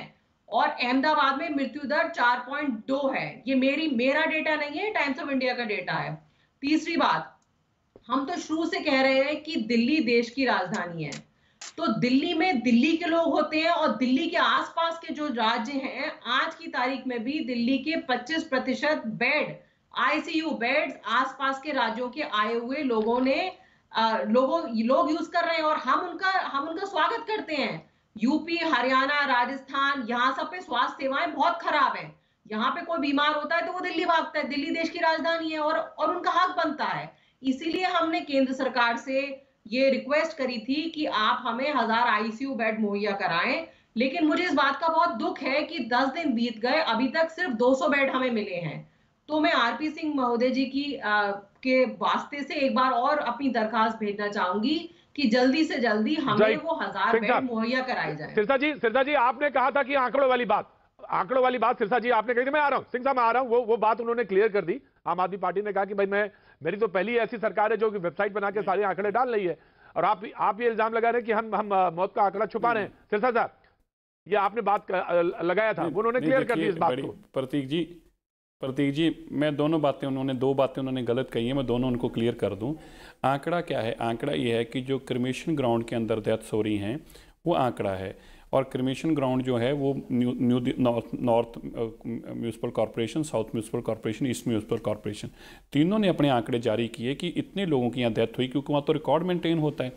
और अहमदाबाद में मृत्यु दर 4.2 है। ये मेरा डेटा नहीं है, टाइम्स ऑफ इंडिया का डेटा है। तीसरी बात, हम तो शुरू से कह रहे हैं कि दिल्ली देश की राजधानी है, तो दिल्ली में दिल्ली के लोग होते हैं और दिल्ली के आसपास के जो राज्य हैं, आज की तारीख में भी दिल्ली के 25% बेड, आईसीयू बेड्स आसपास के राज्यों के आए हुए लोगों ने लोग यूज कर रहे हैं, और हम उनका स्वागत करते हैं। यूपी, हरियाणा, राजस्थान, यहाँ सब पे स्वास्थ्य सेवाएं बहुत खराब है। यहाँ पे कोई बीमार होता है तो वो दिल्ली भागता है, दिल्ली देश की राजधानी है और उनका हक बनता है। इसीलिए हमने केंद्र सरकार से ये रिक्वेस्ट करी थी कि आप हमें 1000 आईसीयू बेड मुहैया कराएं, लेकिन मुझे इस बात का बहुत दुख है कि 10 दिन बीत गए, अभी तक सिर्फ 200 बेड हमें मिले हैं। तो मैं आरपी सिंह महोदय जी की के वास्ते से एक बार और अपनी दरखास्त भेजना चाहूंगी कि जल्दी से जल्दी हमें वो 1000 बेड मुहैया कराए जाए। सिरसा जी आपने कहा था कि आंकड़ों वाली बात सिरसा जी आपने कही थी, मैं आ रहा हूं सिंह साहब, मैं आ रहा हूं, वो बात उन्होंने क्लियर कर दी। आम आदमी पार्टी ने कहा कि भाई मेरी तो पहली ऐसी सरकार है जो कि वेबसाइट बना के सारे आंकड़े डाल रही है, और आप ये इल्जाम लगा रहे हैं कि हम मौत का आंकड़ा छुपा रहे हैं। सिरसा साहब, ये आपने बात लगाया था, उन्होंने क्लियर कर दी इस बात को। प्रतीक जी, मैं दो बातें उन्होंने गलत कही है, मैं दोनों उनको क्लियर कर दूं। आंकड़ा क्या है? आंकड़ा ये है कि जो क्रिमेशन ग्राउंड के अंदर डेथ्स हो रही हैं वो आंकड़ा है, और क्रिमेशन ग्राउंड जो है वो north municipal corporation, south municipal corporation, east municipal corporation, तीनों ने अपने आंकड़े जारी किए कि इतने लोगों की यहाँ डेथ हुई, क्योंकि वहाँ तो रिकॉर्ड मेंटेन होता है।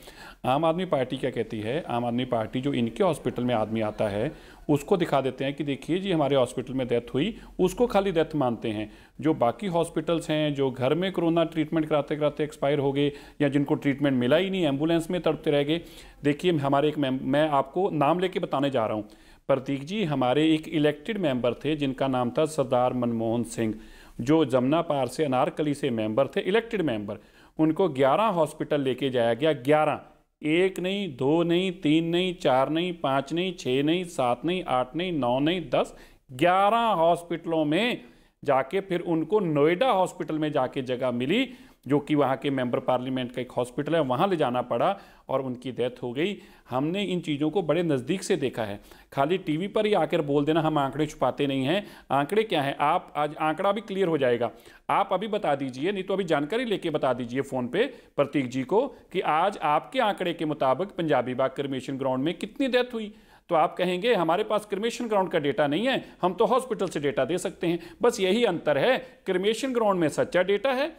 आम आदमी पार्टी क्या कहती है? आम आदमी पार्टी जो इनके हॉस्पिटल में आदमी आता है उसको दिखा देते हैं कि देखिए जी हमारे हॉस्पिटल में डेथ हुई, उसको खाली डेथ मानते हैं। जो बाकी हॉस्पिटल्स हैं, जो घर में कोरोना ट्रीटमेंट कराते कराते एक्सपायर हो गए, या जिनको ट्रीटमेंट मिला ही नहीं, एम्बुलेंस में तड़पते रह गए। देखिए हमारे मैं आपको नाम लेके बताने जा रहा हूँ प्रतीक जी, हमारे एक इलेक्टेड मेंबर थे जिनका नाम था सरदार मनमोहन सिंह, जो जमुना पार से, अनारकली से मेंबर थे, इलेक्टेड मेंबर। उनको 11 हॉस्पिटल लेके जाया गया, 11, 1 नहीं, 2 नहीं, 3 नहीं, 4 नहीं, 5 नहीं, 6 नहीं, 7 नहीं, 8 नहीं, 9 नहीं, 10, 11 हॉस्पिटलों में जाके फिर उनको नोएडा हॉस्पिटल में जाके जगह मिली, जो कि वहाँ के मेंबर पार्लियामेंट का एक हॉस्पिटल है, वहाँ ले जाना पड़ा और उनकी डेथ हो गई। हमने इन चीज़ों को बड़े नज़दीक से देखा है। खाली टीवी पर ही आकर बोल देना हम आंकड़े छुपाते नहीं हैं। आंकड़े क्या है? आप आज आंकड़ा भी क्लियर हो जाएगा, आप अभी बता दीजिए, नहीं तो अभी जानकारी लेके बता दीजिए फ़ोन पे प्रतीक जी को कि आज आपके आंकड़े के मुताबिक पंजाबी बाग क्रिमेशन ग्राउंड में कितनी डेथ हुई। तो आप कहेंगे हमारे पास क्रिमेशन ग्राउंड का डेटा नहीं है, हम तो हॉस्पिटल से डेटा दे सकते हैं। बस यही अंतर है, क्रिमेशन ग्राउंड में सच्चा डेटा है,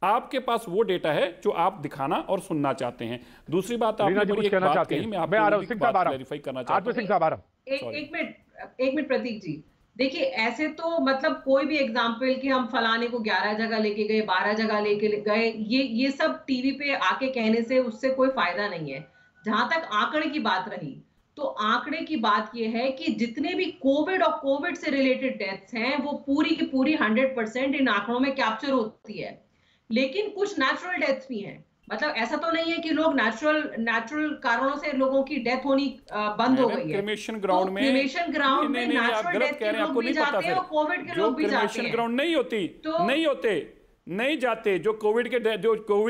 आपके पास वो डेटा है जो आप दिखाना और सुनना चाहते हैं। दूसरी बात आपने बड़ी एक बात कही, मैं आपको क्लैरिफाई करना चाहता हूं। एक मिनट प्रतीक जी, देखिए ऐसे तो मतलब कोई भी एग्जाम्पल कि हम फलाने को 11 जगह लेके गए, 12 जगह लेके गए, ये सब टीवी पे आके कहने से उससे कोई फायदा नहीं है। जहां तक आंकड़े की बात रही, तो आंकड़े की बात यह है कि जितने भी कोविड और कोविड से रिलेटेड डेथ्स हैं वो पूरी की पूरी 100% इन आंकड़ों में कैप्चर होती है। लेकिन कुछ नेचुरल डेथ्स भी हैं, मतलब ऐसा तो नहीं है कि लोग नेचुरल कारणों से लोगं की डेथ होनी बंद हो गई है। क्रिमेशन ग्राउंड में नेचुरल डेथ के लोग भी जाते हैं और कोविड के लोग भी जाते हैं। क्रिमेशन ग्राउंड नहीं होती, नहीं होते, नहीं जाते। जो कोविड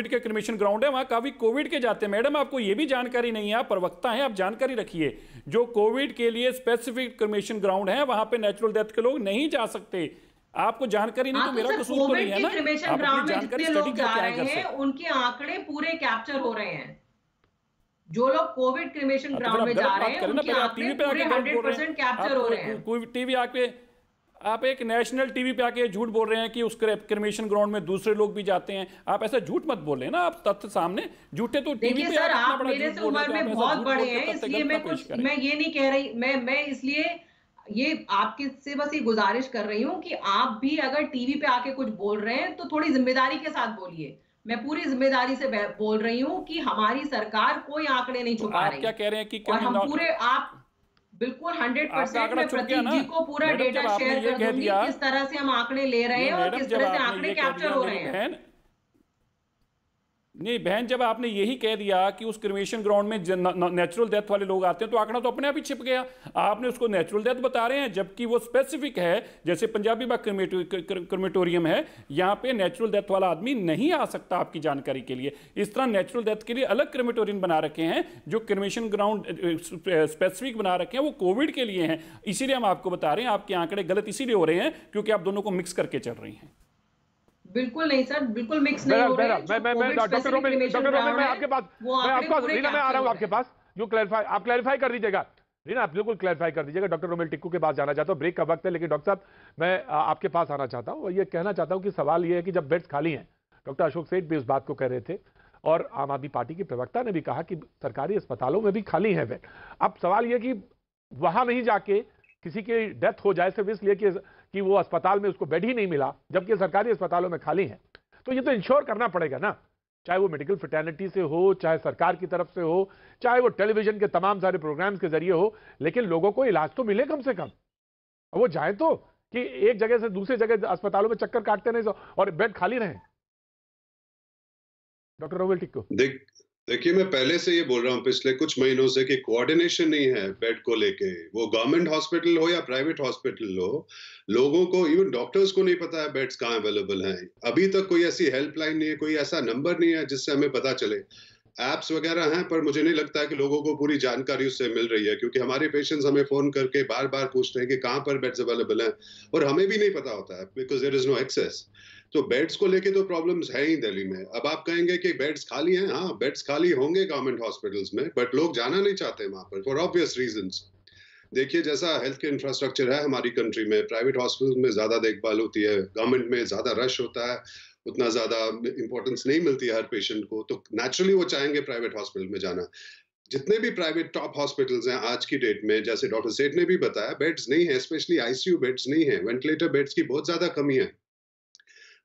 के क्रमेशन ग्राउंड है वहां काफी कोविड के जाते हैं। मैडम आपको ये भी जानकारी नहीं है, आप प्रवक्ता हैं, आप जानकारी रखिए। जो कोविड के लिए स्पेसिफिक क्रमेशन ग्राउंड है वहां पे नेचुरल डेथ के लोग नहीं जा सकते। आपको जानकारी नहीं तो मेरा कसूर तो नहीं है ना। क्रमेशन ग्राउंड में जितने लोग जा रहे हैं उनके आंकड़े पूरे कैप्चर हो रहे हैं। जो लोग कोविड क्रमेशन ग्राउंड में जा रहे हैं उनके आंकड़े पूरे 100% कैप्चर हो रहे हैं। कोई टीवी आके आप एक नेशनल टीवी पे आके झूठ बोल रहे हैं कि उस क्रमेशन ग्राउंड में दूसरे लोग भी जाते हैं। आप ऐसा झूठ मत बोले ना, आप तथ्य सामने झूठे तो टीवी पे सर आप मेरे से उम्र में बहुत बड़े हैं, इसलिए मैं ये नहीं कह रही, मैं इसलिए ये आपके से बस ये गुजारिश कर रही हूँ कि आप भी अगर टीवी पे आके कुछ बोल रहे हैं तो थोड़ी जिम्मेदारी के साथ बोलिए। मैं पूरी जिम्मेदारी से बोल रही हूँ कि हमारी सरकार कोई आंकड़े नहीं छुपा रही। क्या कह रहे हैं कि और हम पूरे आप बिल्कुल 100% में प्रतीक जी को पूरा डेटा शेयर कर दूंगी किस तरह से हम आंकड़े ले रहे हैं और किस तरह से आंकड़े कैप्चर हो रहे हैं। नहीं बहन, जब आपने यही कह दिया कि उस क्रमेशन ग्राउंड में नेचुरल डेथ वाले लोग आते हैं तो आंकड़ा तो अपने आप ही छिप गया। आपने उसको नेचुरल डेथ बता रहे हैं जबकि वो स्पेसिफिक है। जैसे पंजाबी बाग क्रेमेटोरियम है, यहाँ पे नेचुरल डेथ वाला आदमी नहीं आ सकता। आपकी जानकारी के लिए इस तरह नेचुरल डेथ के लिए अलग क्रेमेटोरियम बना रखे हैं। जो क्रमेशन ग्राउंड स्पेसिफिक बना रखे हैं वो कोविड के लिए हैं। इसीलिए हम आपको बता रहे हैं आपके आंकड़े गलत इसीलिए हो रहे हैं क्योंकि आप दोनों को मिक्स करके चल रही हैं। बिल्कुल नहीं सर, बिल्कुल मिक्स नहीं हो रहे हैं। मैं डॉक्टर रोमिल मैं आपके पास, मैं आपका रीना मैं आ रहा हूं आपके पास। जो क्लैरिफाई आप क्लैरिफाई कर दीजिएगा रीना, आप बिल्कुल क्लैरिफाई कर दीजिएगा। डॉक्टर रोमिल टिक्कू के पास जाना चाहता हूं, ब्रेक का वक्त है, लेकिन डॉक्टर साहब मैं आपके पास आना चाहता हूं और ये कहना चाहता हूं कि सवाल ये है कि जब बेड्स खाली हैं, डॉक्टर अशोक सेठ भी उस बात को कह रहे थे और आम आदमी पार्टी के प्रवक्ता ने भी कहा कि सरकारी अस्पतालों में भी खाली है बेड। अब सवाल यह कि वहां नहीं जाके किसी की डेथ हो जाए सिर्फ इसलिए कि वो अस्पताल में उसको बेड ही नहीं मिला जबकि सरकारी अस्पतालों में खाली है, तो ये तो इंश्योर करना पड़ेगा ना, चाहे वो मेडिकल फ्रेटर्निटी से हो, चाहे सरकार की तरफ से हो, चाहे वो टेलीविजन के तमाम सारे प्रोग्राम्स के जरिए हो, लेकिन लोगों को इलाज तो मिले कम से कम। वो जाए तो कि एक जगह से दूसरी जगह अस्पतालों में चक्कर काटते नहीं और बेड खाली रहे। डॉक्टर रोमिल टिक्कू देखिए, मैं पहले से ये बोल रहा हूँ पिछले कुछ महीनों से कि कोऑर्डिनेशन नहीं है बेड को लेके। वो गवर्नमेंट हॉस्पिटल हो या प्राइवेट हॉस्पिटल हो, लोगों को, इवन डॉक्टर्स को नहीं पता है बेड्स कहाँ अवेलेबल हैं। अभी तक कोई ऐसी हेल्पलाइन नहीं है, कोई ऐसा नंबर नहीं है जिससे हमें पता चले। एप्स वगैरह हैं पर मुझे नहीं लगता है कि लोगों को पूरी जानकारी उससे मिल रही है, क्योंकि हमारे पेशेंट्स हमें फोन करके बार बार पूछते हैं कि कहाँ पर बेड्स अवेलेबल हैं और हमें भी नहीं पता होता है because there is no access. तो बेड्स को लेके तो प्रॉब्लम्स है ही दिल्ली में। अब आप कहेंगे कि बेड्स खाली हैं, हाँ बेड्स खाली होंगे गवर्नमेंट हॉस्पिटल्स में, बट लोग जाना नहीं चाहते वहां पर फॉर ऑब्वियस रीजंस। देखिए, जैसा हेल्थ के इंफ्रास्ट्रक्चर है हमारी कंट्री में, प्राइवेट हॉस्पिटल में ज्यादा देखभाल होती है, गवर्नमेंट में ज्यादा रश होता है, उतना ज्यादा इंपॉर्टेंस नहीं मिलती है हर पेशेंट को, तो नेचुरली वो चाहेंगे प्राइवेट हॉस्पिटल में जाना। जितने भी प्राइवेट टॉप हॉस्पिटल्स हैं आज की डेट में, जैसे डॉक्टर सेठ ने भी बताया, बेड्स नहीं है, स्पेशली आईसीयू बेड्स नहीं है, वेंटिलेटर बेड्स की बहुत ज्यादा कमी है।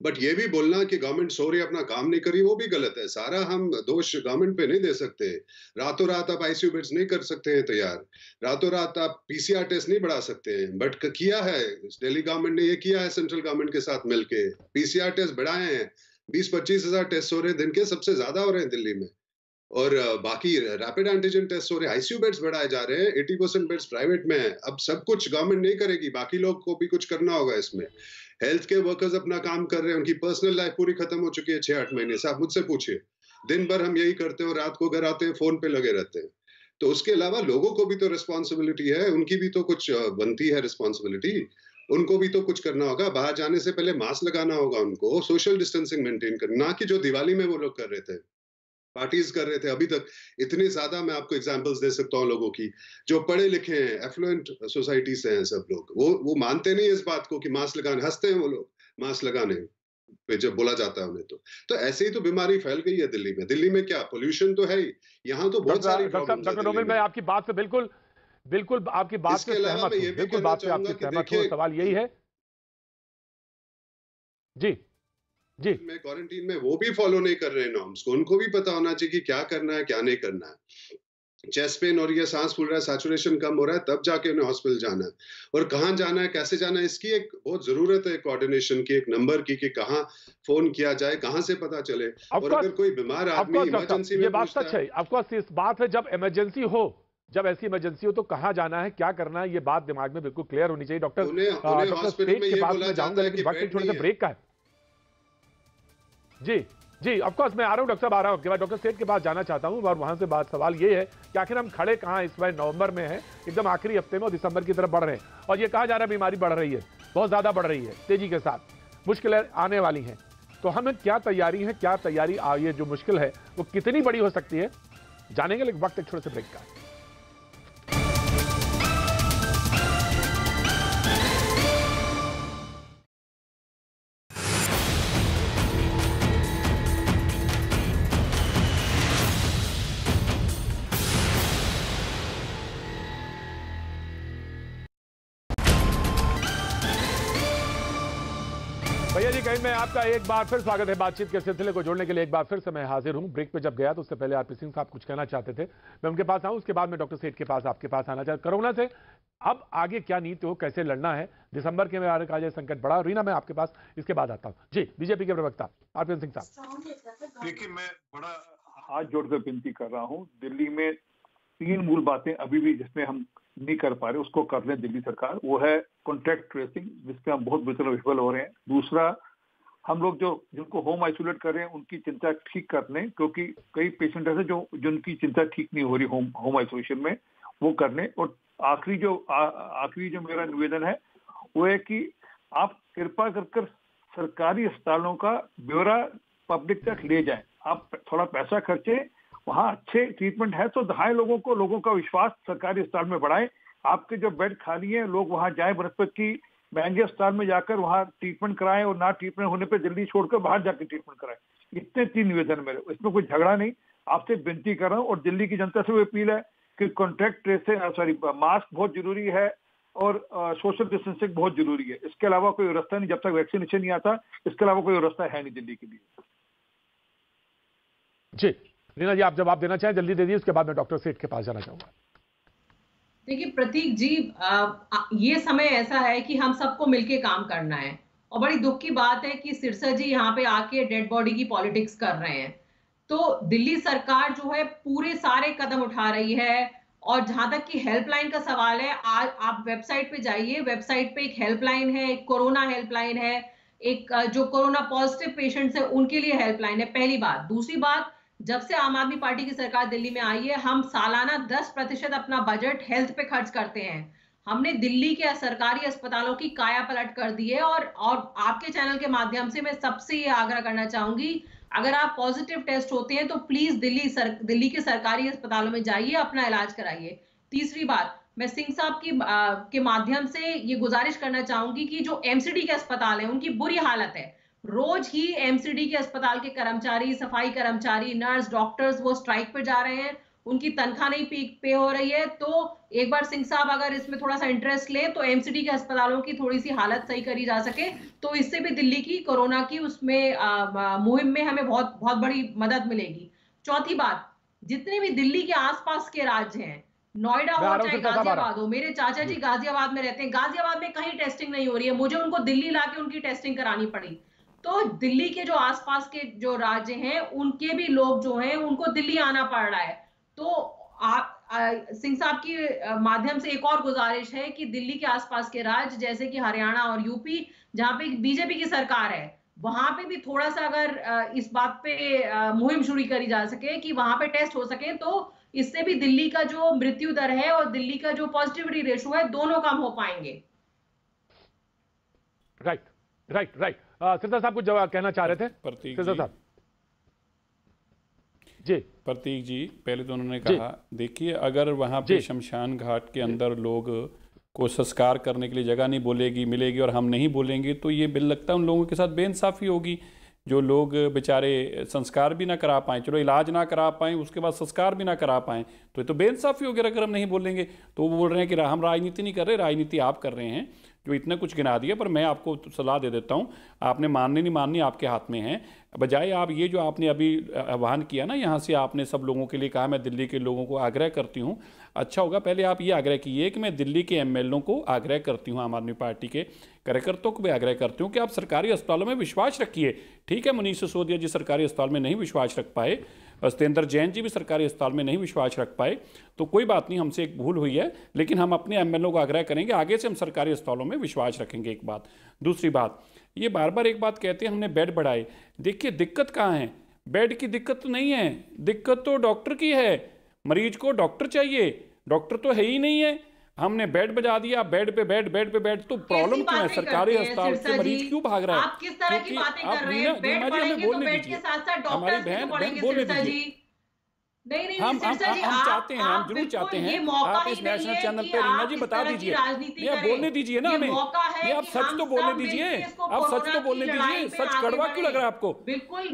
बट ये भी बोलना कि गवर्नमेंट सॉरी अपना काम नहीं करी, वो भी गलत है। सारा हम दोष गवर्नमेंट पे नहीं दे सकते। रातों रात आप आईसीयू बेड्स नहीं कर सकते हैं तैयार, रातों रात आप पीसीआर टेस्ट नहीं बढ़ा सकते हैं, बट किया है दिल्ली गवर्नमेंट ने, ये किया है सेंट्रल गवर्नमेंट के साथ मिलके, पीसीआर टेस्ट बढ़ाए हैं। 20-25 हजार टेस्ट हो रहे हैं दिन के, सबसे ज्यादा हो रहे हैं दिल्ली में। और बाकी रैपिड एंटीजन टेस्ट हो रहे हैं, आईसीयू बेड्स बढ़ाए जा रहे हैं, 80% बेड्स प्राइवेट में है। अब सब कुछ गवर्नमेंट नहीं करेगी, बाकी लोग को भी कुछ करना होगा इसमें। हेल्थ के वर्कर्स अपना काम कर रहे हैं, उनकी पर्सनल लाइफ पूरी खत्म हो चुकी है 6-8 महीने से। आप मुझसे पूछिए, दिन भर हम यही करते हैं, रात को घर आते हैं फोन पे लगे रहते हैं। तो उसके अलावा लोगों को भी तो रिस्पॉन्सिबिलिटी है, उनकी भी तो कुछ बनती है रिस्पॉन्सिबिलिटी, उनको भी तो कुछ करना होगा। बाहर जाने से पहले मास्क लगाना होगा उनको, सोशल डिस्टेंसिंग मेंटेन करना, कि जो दिवाली में वो लोग कर रहे थे, पार्टीज कर रहे थे। अभी तक इतनी ज्यादा मैं आपको एग्जांपल्स दे सकता हूँ लोगों की जो पढ़े लिखे हैं, एफ्लुएंट सोसाइटी से हैं सब लोग, वो मानते नहीं इस बात को कि मास्क लगाने, हंसते हैं वो लोग मास्क लगाने पे जब बोला जाता है उन्हें। तो ऐसे ही तो बीमारी फैल गई है दिल्ली में। दिल्ली में क्या पोल्यूशन तो है ही, यहाँ तो बहुत सारी प्रॉब्लम्स हैं। डॉक्टर रोमिल, मैं आपकी बात से बिल्कुल आपकी बात से सहमत हूं, बिल्कुल बात से आपकी सहमत हूं। सवाल यही है जी में क्वारंटीन में वो भी फॉलो नहीं कर रहे हैं नॉर्म्स को। उनको भी पता होना चाहिए कि क्या करना है क्या नहीं करना है। चेस्ट पेन और ये सांस फूल रहा है, सैचुरेशन कम हो रहा है, तब जाके उन्हें हॉस्पिटल जाना है। और कहाँ जाना है, कैसे जाना है, इसकी एक बहुत जरूरत है कोऑर्डिनेशन की, एक नंबर की, कि कहाँ फोन किया जाए, कहाँ से पता चले। और अगर कोई बीमार आदमी इमरजेंसी में, ये बात सच है, ऑफकोर्स इस बात है, जब इमरजेंसी हो, जब ऐसी इमरजेंसी हो तो कहां जाना है, क्या करना है, ये बात दिमाग में बिल्कुल क्लियर होनी चाहिए। डॉक्टर हॉस्पिटल में ये बोला जाता है कि थोड़े से ब्रेक का है। जी जी, ऑफ कोर्स मैं आ रहा हूँ डॉक्टर साहब, आ रहा हूँ आपके बाद डॉक्टर सेठ के पास जाना चाहता हूँ और वहां से बात सवाल ये है कि आखिर हम खड़े कहाँ इस बार नवंबर में है, एकदम आखिरी हफ्ते में और दिसंबर की तरफ बढ़ रहे हैं और ये कहा जा रहा है बीमारी बढ़ रही है, बहुत ज्यादा बढ़ रही है तेजी के साथ, मुश्किलें आने वाली हैं, तो हमें क्या तैयारी है, क्या तैयारी ये जो मुश्किल है वो कितनी बड़ी हो सकती है, जानेंगे। लेकिन वक्त एक छोटे से ब्रेक का। भैया जी कहीं में आपका एक बार फिर स्वागत है। बातचीत के सिलसिले को जोड़ने के लिए एक बार फिर से मैं हाजिर हूं। ब्रेक पे जब गया तो उससे पहले आरपी सिंह साहब कुछ कहना चाहते थे, मैं उनके पास आऊं, उसके बाद मैं डॉक्टर सेठ के पास आपके पास आना चाहता। कोरोना से अब आगे क्या नीति हो, कैसे लड़ना है, दिसंबर के में आने संकट बढ़ा। रीना मैं आपके पास इसके बाद आता हूँ। जी बीजेपी के प्रवक्ता आरपी सिंह साहब। देखिए मैं बड़ा हाथ जोड़कर विनती कर रहा हूँ, दिल्ली में 3 मूल बातें अभी भी जिसमें हम नहीं कर पा रहे उसको कर लें दिल्ली सरकार। वो है कॉन्टैक्ट ट्रेसिंग, जिसपे हम बहुत बुरी तरह विफल हो रहे हैं। दूसरा, हम लोग जिनको होम आइसोलेट कर रहे हैं उनकी चिंता ठीक कर लें, क्योंकि कई पेशेंट ऐसे जिनकी चिंता ठीक नहीं हो रही होम आइसोलेशन में, वो कर लें। और आखिरी जो मेरा निवेदन है वो है कि आप कृपा कर सरकारी अस्पतालों का ब्यौरा पब्लिक तक ले जाएं। आप थोड़ा पैसा खर्चे, वहाँ अच्छे ट्रीटमेंट है तो दहाए लोगों का विश्वास सरकारी अस्पताल में बढ़ाएं। आपके जो बेड खाली है लोग वहाँ जाएं, बनस्पत की महंगे अस्पताल में जाकर वहाँ ट्रीटमेंट कराएं और ना ट्रीटमेंट होने पे जल्दी छोड़कर बाहर जाकर ट्रीटमेंट कराएं। इतने 3 निवेदन मेरे, इसमें कोई झगड़ा नहीं, आपसे विनती कर रहा हूँ। और दिल्ली की जनता से वो अपील है कि कॉन्टैक्ट ट्रेसिंग मास्क बहुत जरूरी है और सोशल डिस्टेंसिंग बहुत जरूरी है। इसके अलावा कोई रास्ता नहीं, जब तक वैक्सीनेशन नहीं आता इसके अलावा कोई रास्ता है नहीं दिल्ली के लिए। जी रीना जी आप जवाब देना चाहें जल्दी दे दीजिए, उसके बाद मैं डॉक्टर सेठ के पास जाना चाहूंगा। देखिए प्रतीक जी, ये समय ऐसा है कि हम सबको मिलके काम करना है और बड़ी दुख की बात है कि सिरसा जी यहाँ पे आके डेड बॉडी की पॉलिटिक्स कर रहे हैं। तो दिल्ली सरकार जो है पूरे सारे कदम उठा रही है। और जहां तक कि हेल्पलाइन का सवाल है, आज आप वेबसाइट पे जाइए, वेबसाइट पे एक हेल्पलाइन है, एक कोरोना हेल्पलाइन है, एक जो कोरोना पॉजिटिव पेशेंट्स है उनके लिए हेल्पलाइन है। पहली बात। दूसरी बात, जब से आम आदमी पार्टी की सरकार दिल्ली में आई है, हम सालाना 10% अपना बजट हेल्थ पे खर्च करते हैं। हमने दिल्ली के सरकारी अस्पतालों की काया पलट कर दी है। और आपके चैनल के माध्यम से मैं सबसे ये आग्रह करना चाहूंगी, अगर आप पॉजिटिव टेस्ट होते हैं तो प्लीज दिल्ली के सरकारी अस्पतालों में जाइए, अपना इलाज कराइए। तीसरी बात, मैं सिंह साहब के माध्यम से ये गुजारिश करना चाहूंगी कि जो एमसीडी के अस्पताल है उनकी बुरी हालत है। रोज ही एमसीडी के अस्पताल के कर्मचारी, सफाई कर्मचारी, नर्स, डॉक्टर्स वो स्ट्राइक पर जा रहे हैं, उनकी तनख्वाह नहीं पे हो रही है। तो एक बार सिंह साहब अगर इसमें थोड़ा सा इंटरेस्ट ले तो एमसीडी के अस्पतालों की थोड़ी सी हालत सही करी जा सके, तो इससे भी दिल्ली की कोरोना की उसमें मुहिम में हमें बहुत बहुत बड़ी मदद मिलेगी। चौथी बात, जितने भी दिल्ली के आसपास के राज्य हैं, नोएडा हो चाहे गाजियाबाद हो, मेरे चाचा जी गाजियाबाद में रहते हैं, गाजियाबाद में कहीं टेस्टिंग नहीं हो रही है, मुझे उनको दिल्ली लाके उनकी टेस्टिंग करानी पड़ी। तो दिल्ली के जो आसपास के जो राज्य हैं उनके भी लोग जो हैं उनको दिल्ली आना पड़ रहा है। तो सिंह साहब के माध्यम से एक और गुजारिश है कि दिल्ली के आसपास के राज्य जैसे कि हरियाणा और यूपी, जहां पे बीजेपी की सरकार है, वहां पे भी थोड़ा सा अगर इस बात पे मुहिम शुरू करी जा सके कि वहां पे टेस्ट हो सके, तो इससे भी दिल्ली का जो मृत्यु दर है और दिल्ली का जो पॉजिटिविटी रेशो है दोनों कम हो पाएंगे। राइट सिद्धार्थ साहब कुछ जवाब कहना चाह रहे थे। प्रतीक सिद्धार्थ साहब जी। प्रतीक जी, पहले तो उन्होंने कहा, देखिए अगर वहाँ पे शमशान घाट के अंदर लोग को संस्कार करने के लिए जगह नहीं मिलेगी और हम नहीं बोलेंगे तो ये बिल लगता है उन लोगों के साथ बेइंसाफी होगी। जो लोग बेचारे संस्कार भी ना करा पाएँ, चलो इलाज ना करा पाएँ, उसके बाद संस्कार भी ना करा पाएँ, तो ये तो बेइंसाफी होगी अगर हम नहीं बोलेंगे। तो वो बोल रहे हैं कि हम राजनीति नहीं कर रहे, राजनीति आप कर रहे हैं, जो इतना कुछ गिना दिया। पर मैं आपको सलाह दे देता हूँ, आपने माननी नहीं माननी आपके हाथ में है। बजाय आप ये जो आपने अभी आह्वान किया ना, यहाँ से आपने सब लोगों के लिए कहा, मैं दिल्ली के लोगों को आग्रह करती हूँ, अच्छा होगा पहले आप ये आग्रह कीजिए कि मैं दिल्ली के एमएलओ को आग्रह करती हूँ, आम आदमी पार्टी के कार्यकर्ताओं को भी आग्रह करती हूँ कि आप सरकारी अस्पतालों में विश्वास रखिए। ठीक है, मनीष सिसोदिया जी सरकारी अस्पताल में नहीं विश्वास रख पाए, सत्येंद्र जैन जी भी सरकारी अस्पताल में नहीं विश्वास रख पाए, तो कोई बात नहीं, हमसे एक भूल हुई है, लेकिन हम अपने एमएलओ को आग्रह करेंगे आगे से हम सरकारी अस्पतालों में विश्वास रखेंगे। एक बात। दूसरी बात, ये बार बार एक बात कहते हैं हमने बेड बढ़ाए। देखिए दिक्कत कहाँ है, बेड की दिक्कत तो नहीं है, दिक्कत तो डॉक्टर की है। मरीज को डॉक्टर चाहिए, डॉक्टर तो है ही नहीं है। हमने बेड बजा दिया, बेड पे बेड, तो प्रॉब्लम क्यों है? सरकारी अस्पताल से मरीज क्यों भाग रहा है? आप किस तरह की बातें कर रहे हैं? बेड बढ़ेंगे तो बेड के साथ-साथ डॉक्टर्स भी तो बढ़ेंगे सिरसा जी। नहीं हम चाहते हैं, हम जरूर चाहते हैं। आप इस नेशनल चैनल पे रीना जी बता दीजिए, आप बोलने दीजिए ना हमें, आप सच तो बोलने दीजिए, आप सच तो बोलने दीजिए। सच कड़वा क्यों लग रहा है आपको?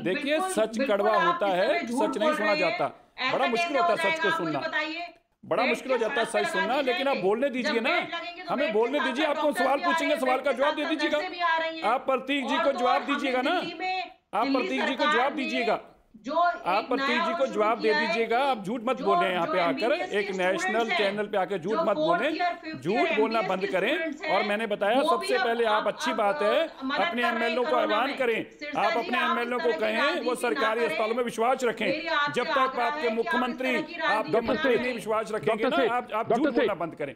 देखिए सच कड़वा होता है, सच नहीं सुना जाता, बड़ा मुश्किल होता है सच को सुनना, बड़ा मुश्किल हो जाता है सच सुनना। लेकिन आप बोलने दीजिए ना, हमें बोलने दीजिए। आपको सवाल पूछेंगे, सवाल का जवाब दे दीजिएगा। आप प्रतीक जी को जवाब दीजिएगा ना, आप प्रतीक जी को जवाब दीजिएगा, आप प्रतीक जी को जवाब दे दीजिएगा। आप झूठ मत बोले यहाँ पे आकर, एक नेशनल चैनल पे आकर झूठ मत बोले, झूठ बोलना बंद करें। और मैंने बताया सबसे पहले आप, अच्छी बात है, अपने एमएलए को आह्वान करें, आप अपने एमएलए को कहें वो सरकारी अस्पतालों में विश्वास रखें। जब तक आपके मुख्यमंत्री, आपके मंत्री नहीं विश्वास रखेंगे ना, आप झूठ बोलना बंद करें।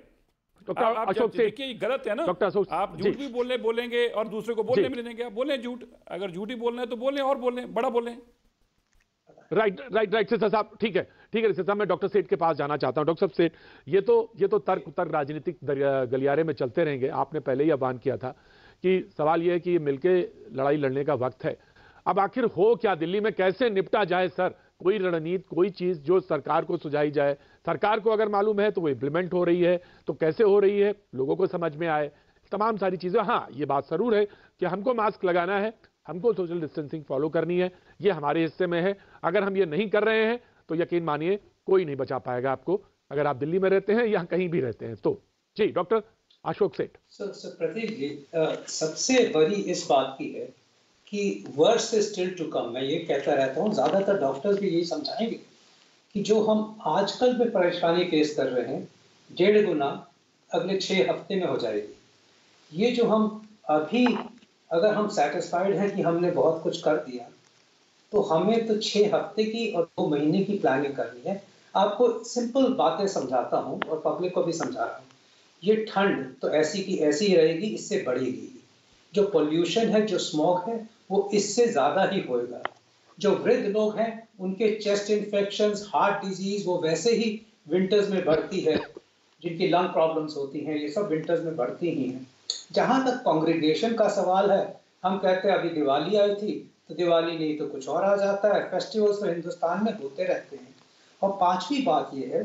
देखिए ये गलत है ना, आप झूठ भी बोलेंगे और दूसरे को बोलने भी नहीं देंगे। आप बोलें झूठ, अगर झूठ ही बोलना है तो बोलें, और बोलें, बड़ा बोलें। राइट सिरसा साहब, ठीक है सिरसा साहब, मैं डॉक्टर सेठ के पास जाना चाहता हूं। डॉक्टर साहब सेठ, ये तो तर्क राजनीतिक गलियारे में चलते रहेंगे। आपने पहले ही आह्वान किया था कि सवाल यह है कि मिलके लड़ाई लड़ने का वक्त है। अब आखिर हो क्या दिल्ली में, कैसे निपटा जाए सर? कोई रणनीति, कोई चीज जो सरकार को सुझाई जाए। सरकार को अगर मालूम है तो वो इम्प्लीमेंट हो रही है, तो कैसे हो रही है, लोगों को समझ में आए, तमाम सारी चीजें। हाँ, ये बात जरूर है कि हमको मास्क लगाना है, हमको सोशल डिस्टेंसिंग फॉलो करनी है, ये हमारे हिस्से में है। अगर हम ये नहीं कर रहे हैं तो यकीन मानिए कोई नहीं बचा पाएगा आपको, अगर आप दिल्ली में रहते हैं या कहीं भी रहते हैं तो। जी डॉक्टर अशोक सेठ। प्रतीक जी, सबसे बड़ी इस बात की है कि worst is still to come. मैं ये कहता रहता हूँ, ज्यादातर डॉक्टर्स भी यही समझाएंगे कि जो हम आजकल में परेशानी फेस कर रहे हैं, 1.5 गुना अगले 6 हफ्ते में हो जाएगी। ये जो हम अभी, अगर हम सेटिस्फाइड हैं कि हमने बहुत कुछ कर दिया, तो हमें तो 6 हफ्ते की और 2 महीने की प्लानिंग करनी है। आपको सिंपल बातें समझाता हूं और पब्लिक को भी समझा रहा हूं। ये ठंड तो ऐसी की ऐसी ही रहेगी, इससे बढ़ेगी। जो पोल्यूशन है, जो स्मॉग है, वो इससे ज्यादा ही होएगा। जो वृद्ध लोग हैं, उनके चेस्ट इन्फेक्शंस, हार्ट डिजीज, वो वैसे ही विंटर्स में बढ़ती है। जिनकी लंग प्रॉब्लम्स होती हैं, ये सब विंटर्स में बढ़ती ही हैं। जहां तक कांग्रीगेशन का सवाल है, हम कहते हैं अभी दिवाली आई थी तो दिवाली नहीं तो कुछ और आ जाता है। फेस्टिवल्स तो हिंदुस्तान में होते रहते हैं। और 5वीं बात ये है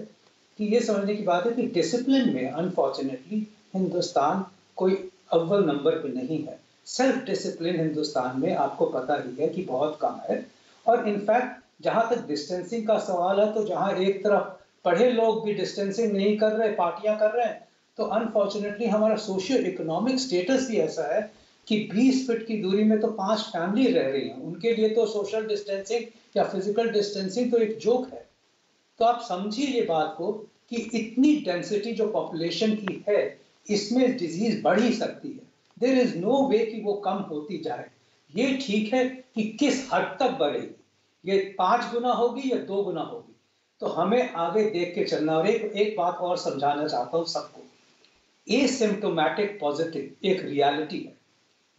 कि ये समझने की बात है कि डिसिप्लिन में अनफॉर्चुनेटली हिंदुस्तान कोई अव्वल नंबर पे नहीं है। सेल्फ डिसिप्लिन हिंदुस्तान में आपको पता ही है कि बहुत कम है। और इनफैक्ट जहां तक डिस्टेंसिंग का सवाल है, तो जहां एक तरफ पढ़े लोग भी डिस्टेंसिंग नहीं कर रहे, पार्टियां कर रहे हैं, तो अनफॉर्चुनेटली हमारा सोशियो इकोनॉमिक स्टेटस भी ऐसा है कि 20 फीट की दूरी में तो 5 फैमिली रह रही हैं। उनके लिए तो सोशल डिस्टेंसिंग या फिजिकल डिस्टेंसिंग तो एक जोक है। तो आप समझिए ये बात को कि इतनी डेंसिटी जो पॉपुलेशन की है, इसमें डिजीज बढ़ ही सकती है। देयर इज नो वे कि वो कम होती जाए। ये ठीक है कि किस हद तक बढ़ेगी, ये 5 गुना होगी या 2 गुना होगी, तो हमें आगे देख के चलना। और एक बात और समझाना चाहता हूँ सबको, एसिम्प्टोमेटिक पॉजिटिव एक रियलिटी है।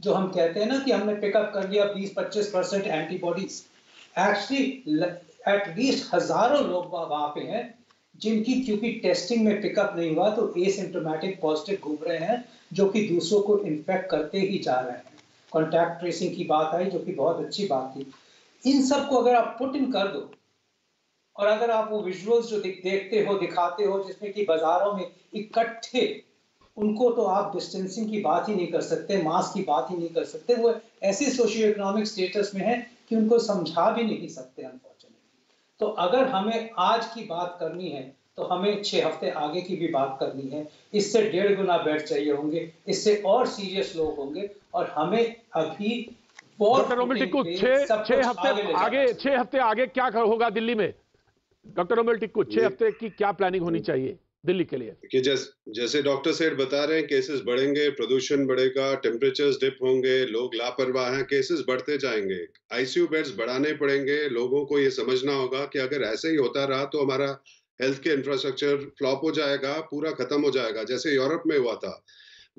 जो हम कहते हैं ना कि हमने पिकअप कर लिया 20-25% एंटीबॉडीज, एक्चुअली एटलीस्ट हजारों लोग वहां पे हैं जिनकी, क्योंकि टेस्टिंग में पिकअप नहीं हुआ, तो एसिम्प्टोमेटिक पॉजिटिव घूम रहे हैं, जो कि दूसरों को इन्फेक्ट करते ही जा रहे हैं। कॉन्टैक्ट ट्रेसिंग की बात आई, जो कि बहुत अच्छी बात थी। इन सबको अगर आप पुट इन कर दो, और अगर आप वो विजुअल्स जो देखते हो, दिखाते हो, जिसमें कि बाजारों में इकट्ठे, उनको तो आप डिस्टेंसिंग की बात ही नहीं कर सकते, मास्क की बात ही नहीं कर सकते। वो ऐसे सोशियो इकोनॉमिक स्टेटस में है कि उनको समझा भी नहीं सकते अनफॉर्चुनेटली। तो अगर हमें आज की बात करनी है तो हमें 6 हफ्ते आगे की भी बात करनी है। इससे 1.5 गुना बेड चाहिए होंगे, इससे और सीरियस लोग होंगे, और हमें अभी डॉक्टर रोमिल टिक्कू 6 हफ्ते आगे क्या होगा दिल्ली में? डॉक्टर रोमिल टिक्कू 6 हफ्ते की क्या प्लानिंग होनी चाहिए दिल्ली के लिए? कि जैसे डॉक्टर सेठ बता रहे हैं, केसेस बढ़ेंगे, प्रदूषण बढ़ेगा, टेम्परेचर्स डिप होंगे, लोग लापरवाह हैं, केसेस बढ़ते जाएंगे, आईसीयू बेड्स बढ़ाने पड़ेंगे। लोगों को ये समझना होगा कि अगर ऐसे ही होता रहा तो हमारा हेल्थ के इंफ्रास्ट्रक्चर फ्लॉप हो जाएगा, पूरा खत्म हो जाएगा, जैसे यूरोप में हुआ था।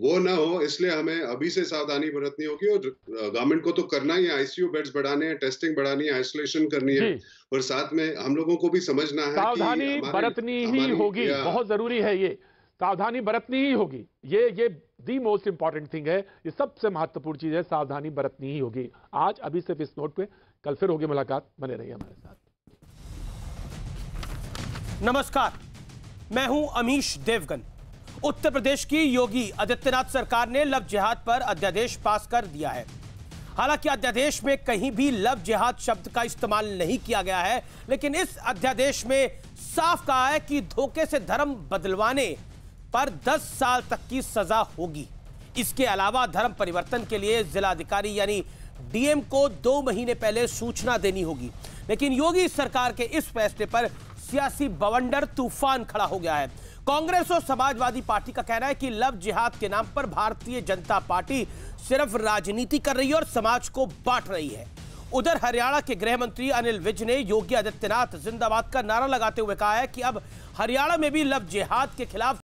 वो ना हो, इसलिए हमें अभी से सावधानी बरतनी होगी। और गवर्नमेंट को तो करना ही है, आईसीयू बेड्स बढ़ाने हैं, टेस्टिंग बढ़ानी है, आइसोलेशन करनी है, और साथ में हम लोगों को भी समझना है सावधानी बरतनी ही होगी। बहुत जरूरी है, ये सावधानी बरतनी ही होगी। ये दी मोस्ट इंपॉर्टेंट थिंग है, ये सबसे महत्वपूर्ण चीज है, सावधानी बरतनी ही होगी। आज अभी सिर्फ इस नोट पे, कल फिर होगी मुलाकात, बने रहिए हमारे साथ। नमस्कार, मैं हूं अमीश देवगन। उत्तर प्रदेश की योगी आदित्यनाथ सरकार ने लव जिहाद पर अध्यादेश पास कर दिया है। हालांकि अध्यादेश में कहीं भी लव जिहाद शब्द का इस्तेमाल नहीं किया गया है, लेकिन इस अध्यादेश में साफ कहा है कि धोखे से धर्म बदलवाने पर 10 साल तक की सजा होगी। इसके अलावा धर्म परिवर्तन के लिए जिलाधिकारी यानी डीएम को 2 महीने पहले सूचना देनी होगी। लेकिन योगी सरकार के इस फैसले पर सियासी बवंडर तूफान खड़ा हो गया है। कांग्रेस और समाजवादी पार्टी का कहना है कि लव जिहाद के नाम पर भारतीय जनता पार्टी सिर्फ राजनीति कर रही है और समाज को बांट रही है। उधर हरियाणा के गृह मंत्री अनिल विज ने योगी आदित्यनाथ जिंदाबाद का नारा लगाते हुए कहा है कि अब हरियाणा में भी लव जिहाद के खिलाफ